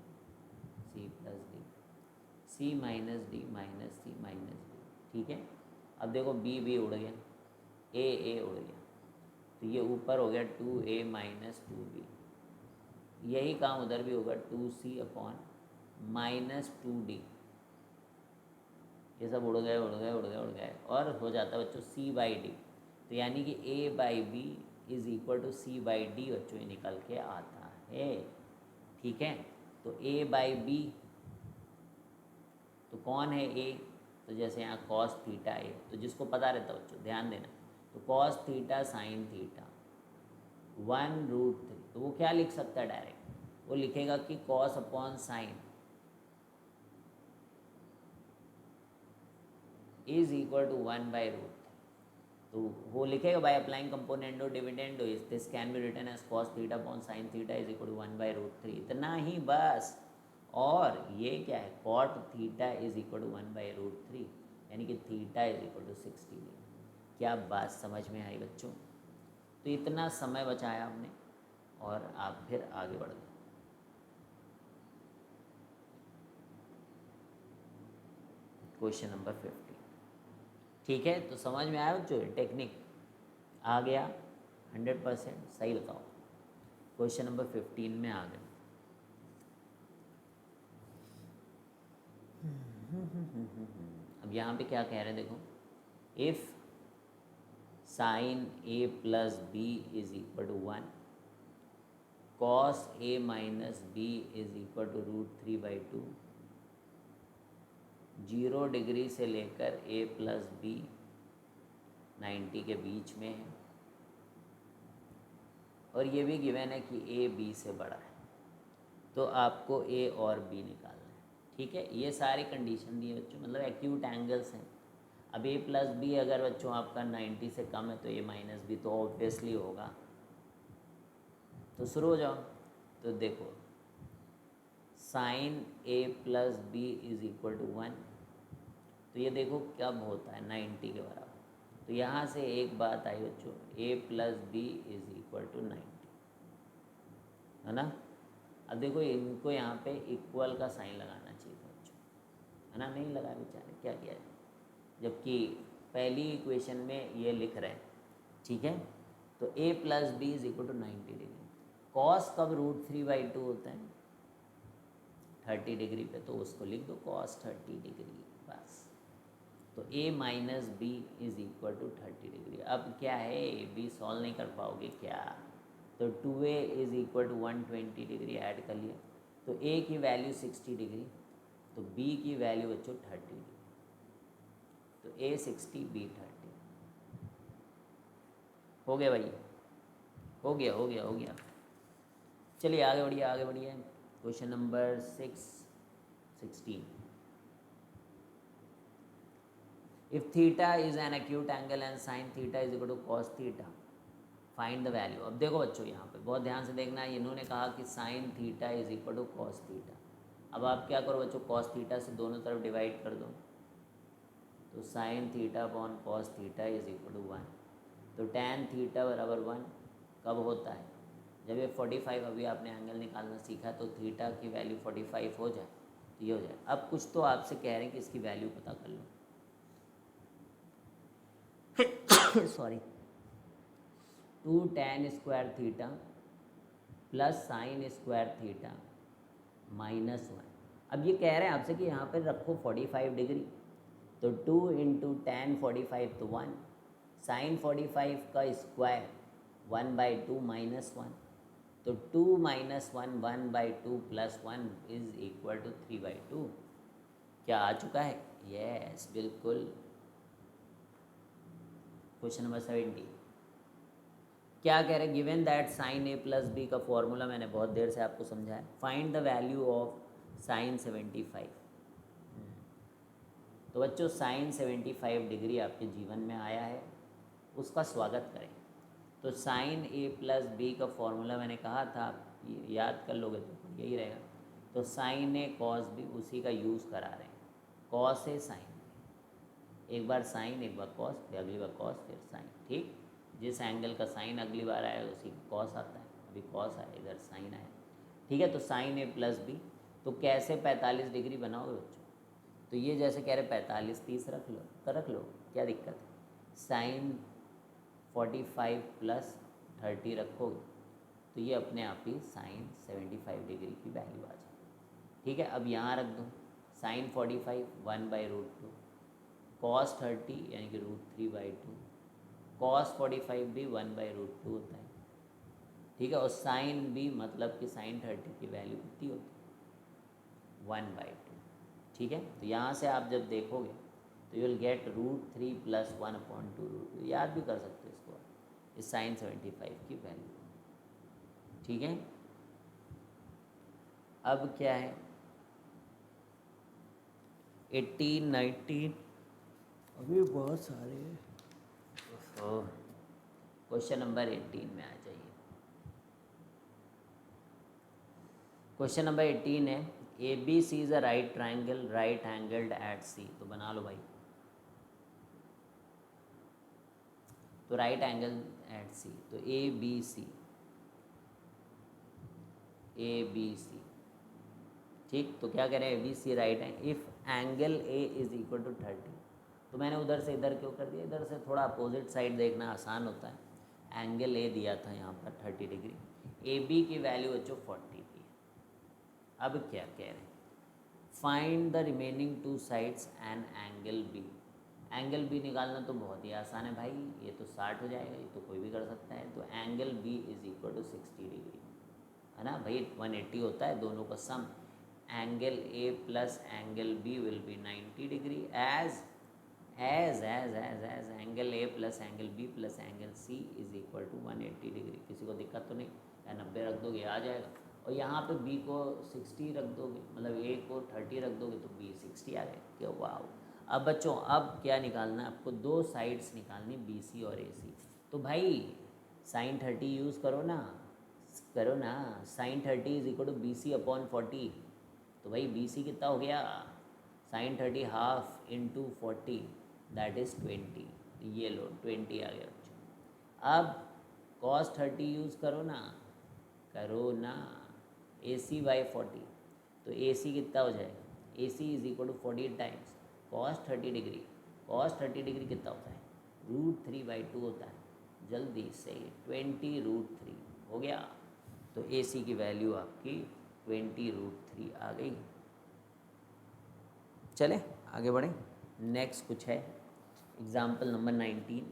C plus D, C minus D minus C minus D, ठीक है। अब देखो बी उड़ गया, ए उड़ गया, तो ये ऊपर हो गया 2a माइनस 2b। यही काम उधर भी होगा 2c अपॉन माइनस 2d। ये सब उड़ गए उड़ गए उड़ गए उड़ गए और हो जाता है बच्चों c बाई डी। तो यानी कि a by B is equal to c by D बच्चों ये निकल के आता है, ठीक है। तो a बाई बी तो कौन है a, तो जैसे यहाँ कॉस थीटा है, तो जिसको पता रहता है बच्चों ध्यान देना, तो कॉस थीटा साइन थीटा 1√3, तो वो क्या लिख सकता है डायरेक्ट, वो लिखेगा कि cos upon sine is equal to 1/√3। तो वो लिखेगा by applying componendo dividendo is this can be written as cos theta upon sine theta is equal to 1/√3, इतना ही बस। और ये क्या है, cot theta is equal to 1/√3, यानी कि theta is equal to 60 degree. क्या बात समझ में आई बच्चों? तो इतना समय बचाया हमने और आप फिर आगे बढ़ गए। क्वेश्चन नंबर 50, ठीक है। तो समझ में आया बच्चों, टेक्निक आ गया 100% सही बताओ। क्वेश्चन नंबर 15 में आ गए। अब यहाँ पे क्या कह रहे हैं देखो, if sine A plus B is equal to 1, cos A minus B is equal to √3/2, 0 degree से लेकर ए प्लस बी 90 के बीच में है, और ये भी गिवन है कि ए बी से बड़ा है, तो आपको ए और बी निकालना है, ठीक है। ये सारी कंडीशन दी है बच्चों, मतलब एक्यूट एंगल्स हैं। अब ए प्लस बी अगर बच्चों आपका 90 से कम है तो ए माइनस बी तो ऑब्वियसली होगा। तो शुरू हो जाओ। तो देखो sine A plus B is equal to 1, तो ये देखो कब होता है 90 के बराबर। तो यहाँ से एक बात आई बच्चों, a plus B is equal to 90, है ना। अब देखो इनको यहाँ पे इक्वल का साइन लगाना चाहिए था बच्चों, है ना, नहीं लगाया बेचारे, क्या किया है, जबकि पहली इक्वेशन में ये लिख रहे हैं, ठीक है। तो a plus B is equal to 90 degree. Cos कब √3/2 होता है 30 डिग्री पे, तो उसको लिख दो कॉस 30 डिग्री बस। तो a minus B is equal to 30 degree. अब क्या है, b सॉल्व नहीं कर पाओगे क्या, तो 2a is equal to 120 degree add कर लिया, तो a की वैल्यू 60 डिग्री, तो b की वैल्यू बच्चों 30 डिग्री, तो a 60 b 30। हो गया भाई, हो गया हो गया हो गया। चलिए आगे बढ़िए आगे बढ़िए। Question number 16, if theta is an acute angle and sine theta is equal to cos theta, find the value. अब देखो बच्चों यहाँ पे बहुत ध्यान से देखना है, इन्होंने कहा कि sine theta is equal to cos theta. अब आप क्या करो बच्चों, कॉस थीटा से दोनों तरफ डिवाइड कर दो, तो sine theta upon cos theta is equal to 1, तो टैन थीटा बराबर 1 कब होता है, जब ये 45, अभी आपने एंगल निकालना सीखा, तो थीटा की वैल्यू 45 हो जाए तो ये हो जाए। अब कुछ तो आपसे कह रहे हैं कि इसकी वैल्यू पता कर लो। Sorry, 2 tan square theta plus sine square theta -1। अब ये कह रहे हैं आपसे कि यहाँ पर रखो 45 डिग्री, तो 2 इंटू टैन 45 तो 1, साइन 45 का स्क्वायर 1/2 -1, तो 2 - 1 1/2 + 1 इज इक्वल टू 3/2। क्या आ चुका है? यस बिल्कुल। क्वेश्चन नंबर 70, क्या कह रहे हैं, given that sine A plus B का फॉर्मूला मैंने बहुत देर से आपको समझाया, find the value of sine 75। तो बच्चों साइन 75 डिग्री आपके जीवन में आया है, उसका स्वागत करें। तो साइन ए प्लस बी का फॉर्मूला मैंने कहा था, याद कर लोगे तो यही रहेगा। तो साइन ए कॉस बी उसी का यूज़ करा रहे हैं, कॉस ए साइन, एक बार साइन एक बार कॉस, फिर अगली बार कॉस फिर साइन, ठीक। जिस एंगल का साइन अगली बार आया उसी का कॉस आता है, अभी कॉस आया इधर साइन आया। ठीक है, तो साइन ए प्लस बी, तो कैसे 45 डिग्री बनाओगे बच्चों? तो ये जैसे कह रहे 45 30 रख लो, तो रख लो, क्या दिक्कत है। साइन 45 प्लस 30 रखोगे तो ये अपने आप ही साइन 75 डिग्री की वैल्यू आ जाए। ठीक है, अब यहाँ रख दो साइन 45 1/√2, कॉस 30 यानी कि √3/2, कॉस 45 भी 1/√2 होता है। ठीक है, और साइन भी मतलब कि साइन 30 की वैल्यू कितनी होती है 1/2। ठीक है, तो यहाँ से आप जब देखोगे तो यू विल गेट √3 + 1/2, याद भी कर सकते हो इसको, इस साइन 75 की वैल्यू। ठीक है, अब क्या है 18 19, अभी बहुत सारे हैं। क्वेश्चन नंबर 18 में आ जाइए। क्वेश्चन नंबर 18 है A B C is a right triangle right angled at C, तो बना लो भाई। तो राइट एंगल एट सी, तो ए बी सी, ए बी सी, ठीक। तो क्या कह रहे हैं ए बी सी राइट है if angle A is equal to 30, तो मैंने उधर से इधर क्यों कर दिया, इधर से थोड़ा अपोजिट साइड देखना आसान होता है। एंगल ए दिया था यहाँ पर 30 डिग्री, ए बी की वैल्यू बच्चों 40 की है। अब क्या कह रहे हैं find the remaining 2 sides and angle B. Angle B निकालना तो बहुत ही आसान है भाई, ये तो 60 हो जाएगा, ये तो कोई भी कर सकता है। तो angle B is equal to 60 degree, है ना भाई, 180 होता है दोनों का sum. Angle A plus angle B will be 90 degree as angle A plus angle B plus angle C is equal to 180 degree. किसी को दिक्कत तो नहीं, या 90 रख दोगे आ जाएगा, और यहाँ पे बी को 60 रख दोगे, मतलब ए को 30 रख दोगे तो बी 60 आ जाएगा। क्या वाह। अब बच्चों अब क्या निकालना है आपको, 2 साइड्स निकालनी बी सी और ए सी। तो भाई साइन 30 यूज़ करो ना, sine 30 is equal to B C upon 40। तो भाई बी सी कितना हो गया, sine 30 half into 40 that is 20, ये लो 20 आ गया बच्चों। अब कॉस 30 यूज़ करो ना, ए सी बाई 40, तो ए सी कितना हो जाएगा, A C is equal to 40 times cos 30 degree. Cos 30 degree कितना होता है, √3/2 होता है। जल्दी से 20√3 हो गया, तो ए सी की वैल्यू आपकी 20√3 आ गई। चले आगे बढ़े, नेक्स्ट कुछ है example number 19।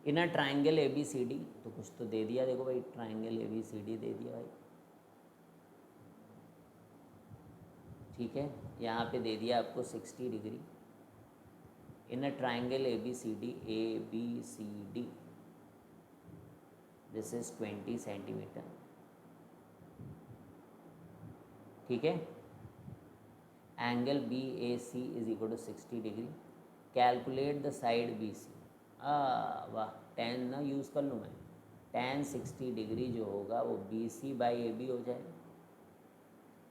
In a triangle A B C D, तो कुछ तो दे दिया, देखो भाई triangle A B C D दे दिया भाई। ठीक है, यहाँ पे दे दिया आपको 60 degree. In a triangle A B C D this is 20 centimetre. ठीक है, angle B A C is equal to 60 degree. Calculate the side B C, वाह, tan ना यूज़ कर लूँ मैं, tan 60 डिग्री जो होगा वो B C by A B हो जाएगा,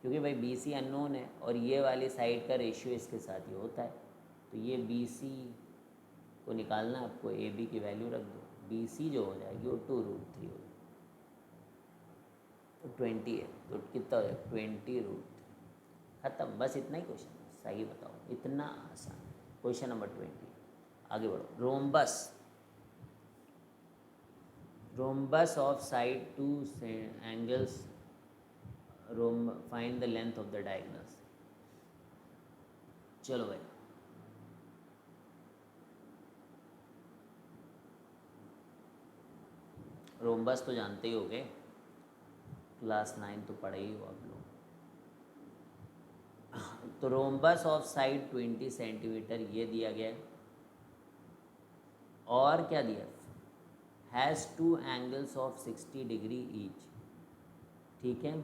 क्योंकि भाई बी सी अननोन है और ये वाली साइड का रेशियो इसके साथ ही होता है। तो ये बी सी को निकालना आपको, ए बी की वैल्यू रख दो, बी सी जो हो जाएगी वो 2√3 हो जाएगी, तो 20 है, तो कितना हो जाएगा 20√3। ख़त्म, बस इतना ही क्वेश्चन, सही बताओ, इतना आसान। क्वेश्चन नंबर 20, आगे बढ़ो। Rhombus of side 2 angles, find the length of the diagonals. चलो भाई, रोम्बस तो जानते ही होगे, क्लास 9 तो पढ़े ही हो आप लोग। तो रोम्बस ऑफ साइड 20 सेंटीमीटर ये दिया गया है, और क्या दिया, has 2 angles of 60 degree each. ठीक है,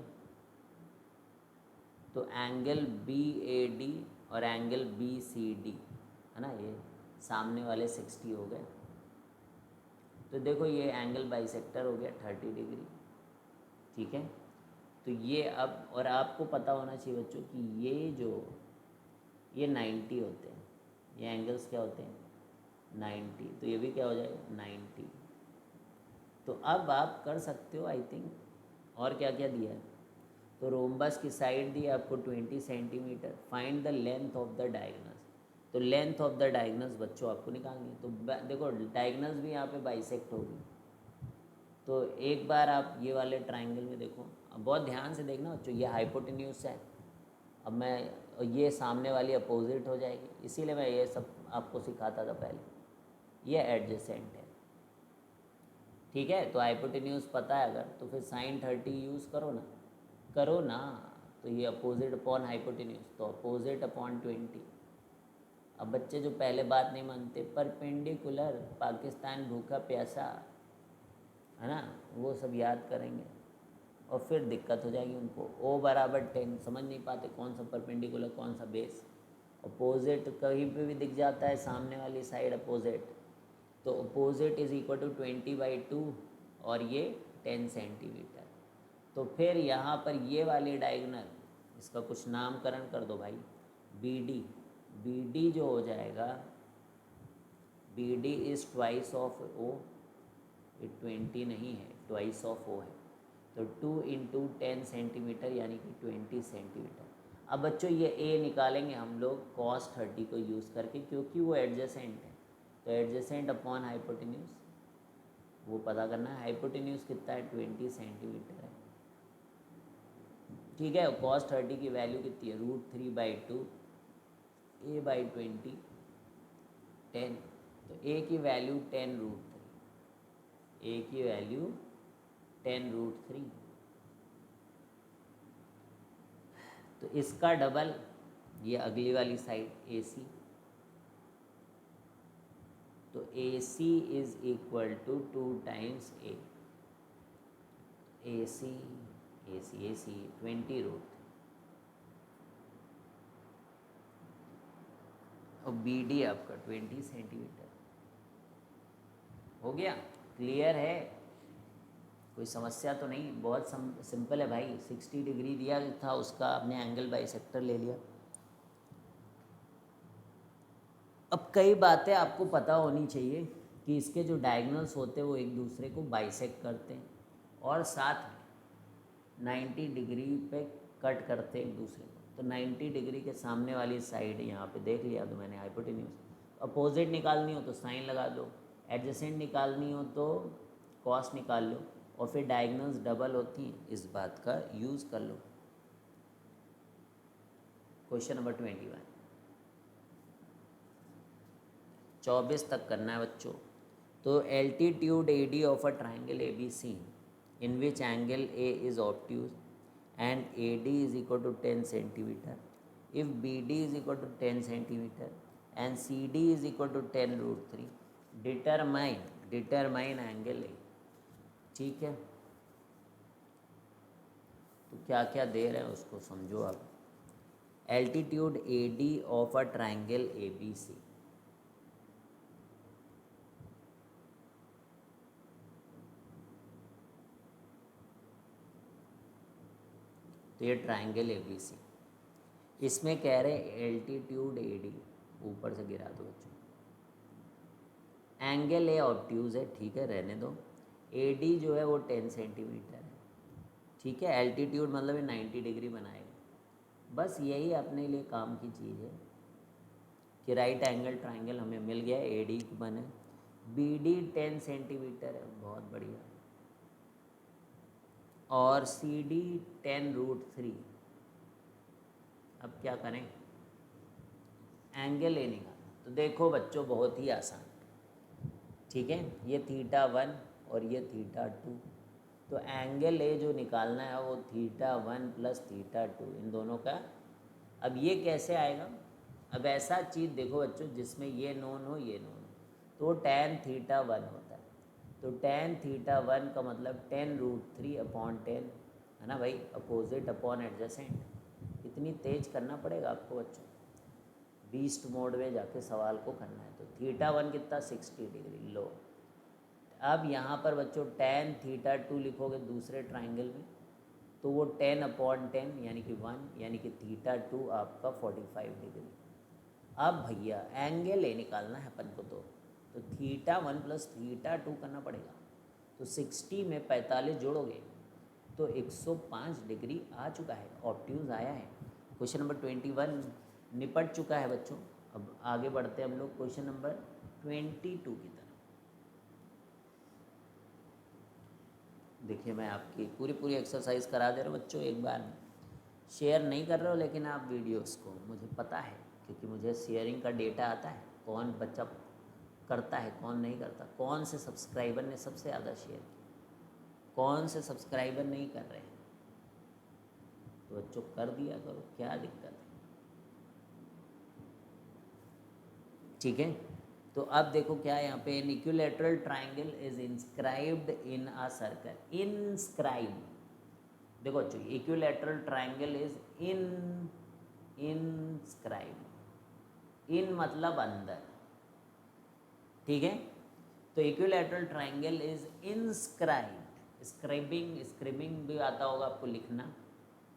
तो एंगल बी ए डी और एंगल बी सी डी, है ना, ये सामने वाले 60 हो गए। तो देखो ये एंगल बाइसेक्टर हो गया 30 डिग्री। ठीक है, तो ये अब, और आपको पता होना चाहिए बच्चों कि ये 90 होते हैं, ये एंगल्स क्या होते हैं 90, तो ये भी क्या हो जाएगा 90। तो अब आप कर सकते हो आई थिंक। और क्या क्या दिया है, तो रोम्बस की साइड दी है आपको 20 centimetre. Find the length of the diagonals, तो लेंथ ऑफ द डायगोनल्स बच्चों आपको निकालनी है। तो देखो डायगोनल्स भी यहाँ पे बाइसेक्ट होगी। तो एक बार आप ये वाले ट्राइंगल में देखो, अब बहुत ध्यान से देखना बच्चों, ये हाइपोटेन्यूज है। अब मैं ये सामने वाली अपोजिट हो जाएगी, इसीलिए मैं ये सब आपको सिखाता था पहले। ये एडजेसेंट है, ठीक है। तो हाइपोटेन्यूज पता है अगर, तो फिर साइन 30 यूज़ करो ना। तो ये अपोजिट अपॉन हाइपोटेन्यूज, तो अपोजिट अपॉन 20। अब बच्चे जो पहले बात नहीं मानते, परपेंडिकुलर पाकिस्तान भूखा प्यासा, है ना, वो सब याद करेंगे और फिर दिक्कत हो जाएगी उनको। ओ बराबर 10 समझ नहीं पाते कौन सा परपेंडिकुलर कौन सा बेस। अपोजिट कहीं पे भी दिख जाता है, सामने वाली साइड अपोजिट, तो अपोजिट इज इक्वल टू 20/2 और ये 10 सेंटीमीटर। तो फिर यहाँ पर ये वाली डायगोनल, इसका कुछ नामकरण कर दो भाई, बी डी जो हो जाएगा, B D is twice of O, ये 20 नहीं है, ट्वाइस ऑफ ओ है। तो 2 इंटू 10 सेंटीमीटर यानी कि 20 सेंटीमीटर। अब बच्चों ये ए निकालेंगे हम लोग cos 30 को यूज़ करके, क्योंकि वो एडजेसेंट है। तो एडजेसेंट अपॉन हाइपोटेन्यूज वो पता करना है। हाइपोटेन्यूज कितना है, 20 सेंटीमीटर है, ठीक है। cos 30 की वैल्यू कितनी है, √3/2 a/20 10। तो a की वैल्यू 10√3, a की वैल्यू 10√3। तो इसका डबल ये अगली वाली साइड AC, तो AC is equal to 2 times A, AC 20√3। और BD आपका 20 सेंटीमीटर। हो गया, क्लियर है, कोई समस्या तो नहीं, बहुत सिंपल है भाई। 60 डिग्री दिया था उसका, आपने एंगल बाइसेक्टर ले लिया। अब कई बातें आपको पता होनी चाहिए कि इसके जो डायगोनल्स होते हैं वो एक दूसरे को बाइसेक्ट करते हैं और साथ में 90 डिग्री पे कट करते हैं एक दूसरे को। तो 90 डिग्री के सामने वाली साइड यहाँ पे देख लिया तो मैंने हाइपोटेन्यूज। अपोजिट निकालनी हो तो साइन लगा दो, एडजेसेंट निकालनी हो तो कॉस निकाल लो, और फिर डायगोनल्स डबल होती हैं, इस बात का यूज़ कर लो। क्वेश्चन नंबर 21, 24 तक करना है बच्चों। तो altitude AD of a triangle ABC in which angle A is obtuse and AD is equal to 10 centimeter. If BD is equal to 10 centimeter and CD is equal to 10√3, determine angle A। ठीक है, तो क्या क्या दे रहे हैं उसको समझो आप। Altitude AD of a triangle ABC, तो ये ट्राइंगल ABC, इसमें कह रहे हैं एल्टीट्यूड AD, ऊपर से गिरा दो बच्चों। एंगल A ऑब्ट्यूज है, ठीक है, रहने दो। AD जो है वो 10 सेंटीमीटर है, ठीक है। एल्टीट्यूड मतलब ये 90 डिग्री बनाएगा। बस यही अपने लिए काम की चीज़ है कि राइट एंगल ट्राइंगल हमें मिल गया, AD बने। BD 10 सेंटीमीटर है, बहुत बढ़िया। और CD 10√3। अब क्या करें, एंगल A निकालना। तो देखो बच्चों बहुत ही आसान, ठीक है। ये θ1 और ये θ2, तो एंगल A जो निकालना है वो θ1 प्लस θ2 इन दोनों का। अब ये कैसे आएगा, अब ऐसा चीज़ देखो बच्चों जिसमें ये नोन हो ये नोन हो, तो tan θ1 होता है। तो tan θ1 का मतलब 10√3/10 है ना भाई, अपोजिट अपॉन एडजेसेंट। इतनी तेज करना पड़ेगा आपको बच्चों, बीस्ट मोड में जाके सवाल को करना है। तो θ1 कितना, 60 डिग्री लो। अब यहाँ पर बच्चों tan θ2 लिखोगे दूसरे ट्राइंगल में, तो वो 10/10 यानी कि 1, यानी कि θ2 आपका 45 डिग्री। अब भैया एंगल A निकालना है अपन को, तो θ1 प्लस θ2 करना पड़ेगा। तो 60 में 45 जोड़ोगे तो 105 डिग्री आ चुका है, ऑब्ट्यूज आया है। क्वेश्चन नंबर 21 निपट चुका है बच्चों। अब आगे बढ़ते हैं हम लोग क्वेश्चन नंबर 22 की तरफ। देखिए मैं आपकी पूरी एक्सरसाइज करा दे रहा हूँ बच्चों, एक बार शेयर नहीं कर रहे हो लेकिन आप वीडियोस को, मुझे पता है क्योंकि मुझे शेयरिंग का डेटा आता है, कौन बच्चा करता है कौन नहीं करता, कौन से सब्सक्राइबर ने सबसे ज़्यादा शेयर किया, कौन से सब्सक्राइबर नहीं कर रहे हैं। तो बच्चों कर दिया करो, क्या दिक्कत है। ठीक है, तो अब देखो क्या है यहाँ पे, an equilateral triangle is inscribed in a circle. Inscribe, देखो बच्चों equilateral triangle is inscribe, in मतलब अंदर, ठीक है। तो equilateral triangle is inscribed, scribing भी आता होगा आपको लिखना,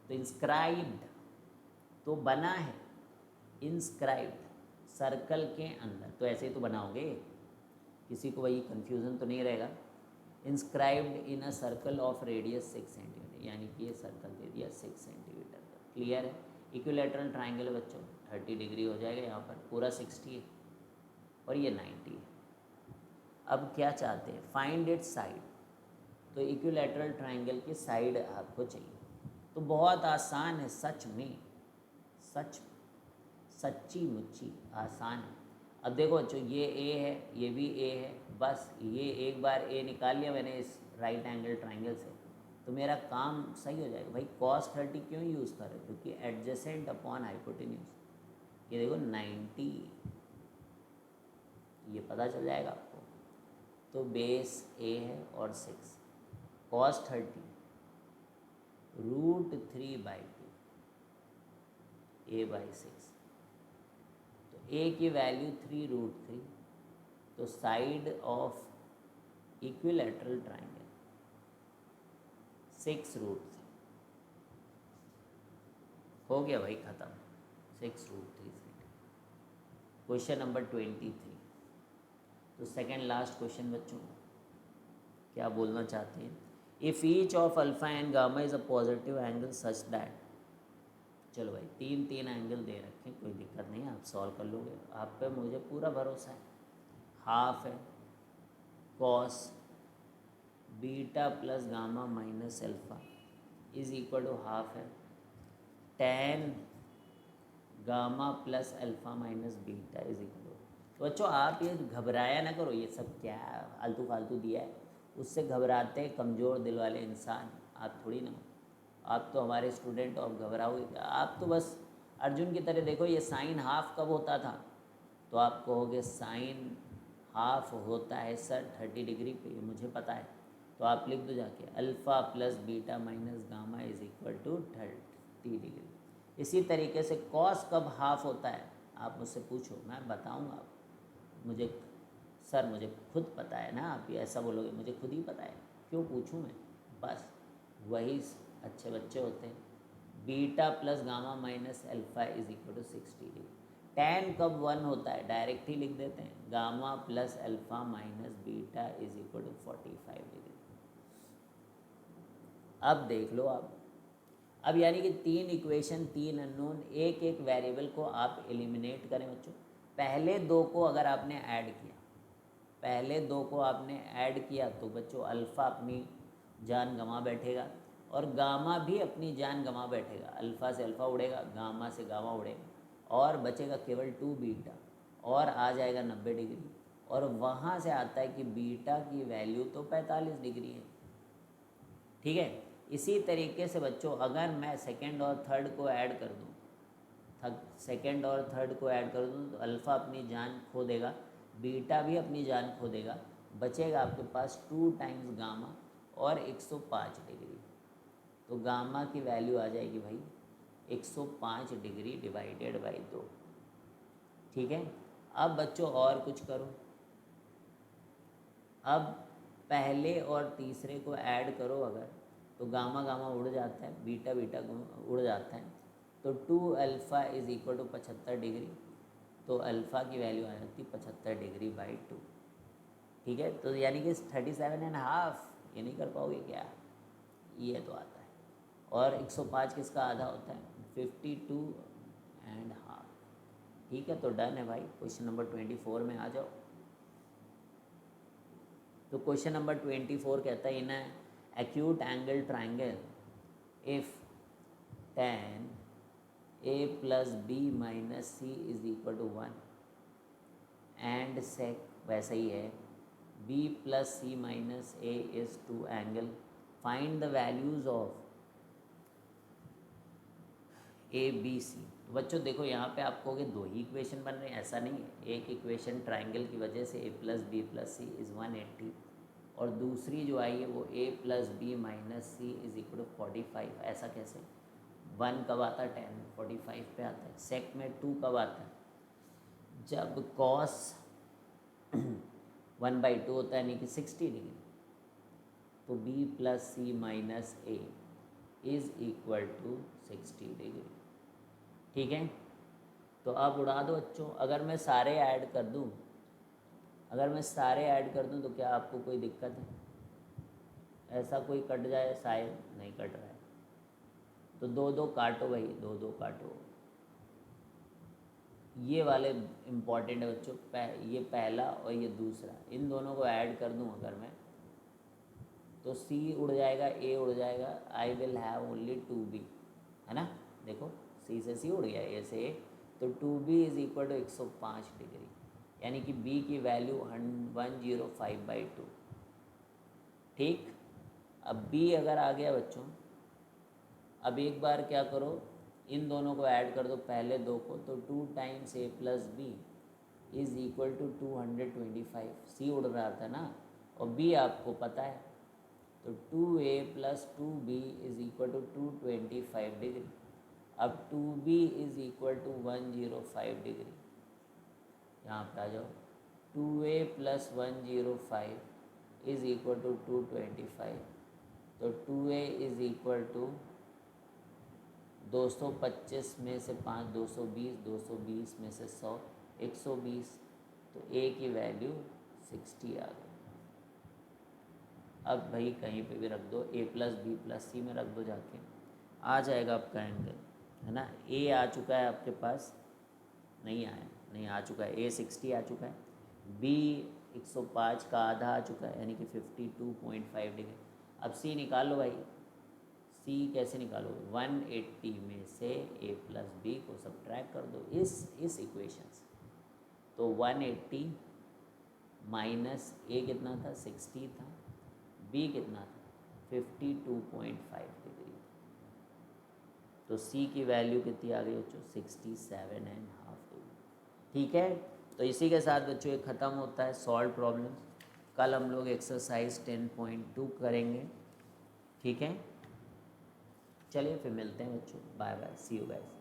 तो इंस्क्राइब्ड तो बना है, इंस्क्राइब्ड सर्कल के अंदर, तो ऐसे ही तो बनाओगे, किसी को वही कंफ्यूजन तो नहीं रहेगा। Inscribed in a circle of radius 6 centimetre, यानी कि ये सर्कल दे दिया 6 सेंटीमीटर का, क्लियर है। इक्विलैटरल ट्राइंगल बच्चों 30 डिग्री हो जाएगा, यहाँ पर पूरा 60 है और ये 90 है। अब क्या चाहते हैं, फाइंड इट्स साइड, तो इक्विलैटरल ट्राइंगल की साइड आपको चाहिए। तो बहुत आसान है सच में, सच्ची मुच्ची आसान है। अब देखो बच्चों ये ए है, ये भी ए है, बस ये एक बार ए निकाल लिया मैंने इस राइट एंगल ट्राइंगल से, तो मेरा काम सही हो जाएगा। भाई cos 30 क्यों यूज़ कर रहे हो, क्योंकि एडजेसेंट अपॉन हाइपोटेन्यूज, ये देखो 90, ये पता चल जाएगा आपको। तो बेस ए है और 6, cos 30 √3/2 a/6, तो ए की वैल्यू 3√3, तो साइड ऑफ इक्विलैटरल ट्राइंगल 6√3 हो गया भाई ख़त्म, 6√3 सेंटीमीटर। क्वेश्चन नंबर 23, तो सेकेंड लास्ट क्वेश्चन बच्चों, क्या बोलना चाहते हैं, if each of alpha and gamma is a positive angle such that, चलो भाई 3 एंगल दे रखे, कोई दिक्कत नहीं है, आप सॉल्व कर लोगे, आप पे मुझे पूरा भरोसा है। हाफ है cos beta plus gamma minus alpha is equal to half है tan gamma plus alpha minus beta is equal to. तो बच्चों आप ये घबराया ना करो, ये सब क्या आलतू फालतू दिया है, उससे घबराते हैं कमज़ोर दिल वाले इंसान, आप थोड़ी ना हो। आप तो हमारे स्टूडेंट हो, आप घबराओगे क्या, आप तो बस अर्जुन की तरह देखो, ये साइन हाफ कब होता था, तो आप कहोगे साइन हाफ होता है सर 30 डिग्री पे, ये मुझे पता है, तो आप लिख दो जाके alpha plus beta minus gamma is equal to 30 degree. इसी तरीके से कॉस कब हाफ होता है, आप मुझसे पूछो, मैं बताऊंगा आपको। मुझे सर मुझे खुद पता है ना, आप ये ऐसा बोलोगे मुझे खुद ही पता है, क्यों पूछूं मैं, बस वही अच्छे बच्चे होते हैं। Beta plus gamma minus alpha is equal to 60 degree. tan कब 1 होता है, डायरेक्ट ही लिख देते हैं, gamma plus alpha minus beta is equal to 45 degree. अब देख लो आप, अब यानी कि 3 इक्वेशन 3 अननोन, एक एक वेरिएबल को आप एलिमिनेट करें बच्चों। पहले 2 को अगर आपने ऐड किया, पहले 2 को आपने ऐड किया तो बच्चों अल्फ़ा अपनी जान गंवा बैठेगा और गामा भी अपनी जान गंवा बैठेगा, अल्फ़ा से अल्फ़ा उड़ेगा, गामा से गामा उड़ेगा और बचेगा केवल 2 बीटा, और आ जाएगा 90 डिग्री, और वहाँ से आता है कि बीटा की वैल्यू तो 45 डिग्री है, ठीक है। इसी तरीके से बच्चों अगर मैं सेकेंड और थर्ड को ऐड कर दूँ, सेकेंड और थर्ड को ऐड कर दूँ, तो अल्फ़ा अपनी जान खो देगा, बीटा भी अपनी जान खो देगा, बचेगा आपके पास 2 टाइम्स गामा और 105 डिग्री। तो गामा की वैल्यू आ जाएगी भाई 105 डिग्री डिवाइडेड बाई 2, ठीक है। अब बच्चों और कुछ करो, अब पहले और तीसरे को ऐड करो अगर, तो गामा गामा उड़ जाता है, बीटा बीटा उड़ जाता है, तो 2 alpha is equal to 75 degree, तो अल्फ़ा की वैल्यू आ जाती है 75 डिग्री बाई 2, ठीक है, तो यानी कि 37.5 ये नहीं कर पाओगे क्या, ये तो आता है। और 105 किसका आधा होता है, 52.5। ठीक है, तो डन है भाई। क्वेश्चन नंबर 24 में आ जाओ। तो क्वेश्चन नंबर 24 कहता है in acute angle triangle if tan a plus B minus C is equal to 1 and sec वैसा ही है b plus C minus A is 2 angle, find the values of A B C. तो बच्चों देखो यहाँ पे आप कहोगे दो ही इक्वेशन बन रहे हैं, ऐसा नहीं है। एक इक्वेशन ट्राइंगल की वजह से a plus B plus C is 180 और दूसरी जो आई है वो a plus B minus C is equal to 45। ऐसा कैसे, 1 कब आता है, 10 45 पे आता है। सेक में 2 कब आता है, जब कॉस 1/2 होता है, यानी कि 60 डिग्री। तो b plus C minus A is equal to 60 degree. ठीक है, तो अब उड़ा दो बच्चों। अगर मैं सारे ऐड कर दूं, तो क्या आपको कोई दिक्कत है, ऐसा कोई कट जाए, शायद नहीं कट रहा है। तो दो दो काटो भाई, दो दो काटो। ये वाले इम्पॉर्टेंट है बच्चों, ये पहला और ये दूसरा, इन दोनों को ऐड कर दूं अगर मैं, तो c उड़ जाएगा, a उड़ जाएगा, I will have only 2b, है ना। देखो c से c उड़ गया, a से a, तो 2b is equal to 105 degree, यानी कि b की वैल्यू 105/2। ठीक, अब b अगर आ गया बच्चों, अब एक बार क्या करो, इन दोनों को ऐड कर दो, पहले दो को, तो 2 times a plus B is equal to 225। c उड़ रहा था ना, और b आपको पता है, तो 2a plus 2b is equal to 225 degree. अब 2b is equal to 105 degree, यहाँ पे आ जाओ। 2a plus 105 is equal to 225, तो 2a इज इक्वल टू 225 में से 5 220, 220 में से 100 120, तो a की वैल्यू 60 आ गई। अब भाई कहीं पे भी रख दो, a प्लस बी प्लस सी में रख दो जाके, आ जाएगा आपका एंगल, है ना। a आ चुका है आपके पास, नहीं आया, नहीं आ चुका है, a 60 आ चुका है, b 105 का आधा आ चुका है, यानी कि 52.5 डिग्री। अब c निकालो भाई, c कैसे निकालोगे, 180 में से a प्लस बी को सब्ट्रैक्ट कर दो इस इक्वेशन से। तो 180 माइनस a कितना था, 60 था, b कितना था, 52.5 डिग्री। तो c की वैल्यू कितनी आ गई बच्चों, 67.5 डिग्री। ठीक है, तो इसी के साथ बच्चों ये ख़त्म होता है सॉल्व प्रॉब्लम्स। कल हम लोग एक्सरसाइज 10.2 करेंगे। ठीक है, चलिए फिर मिलते हैं बच्चों, bye bye, see you guys.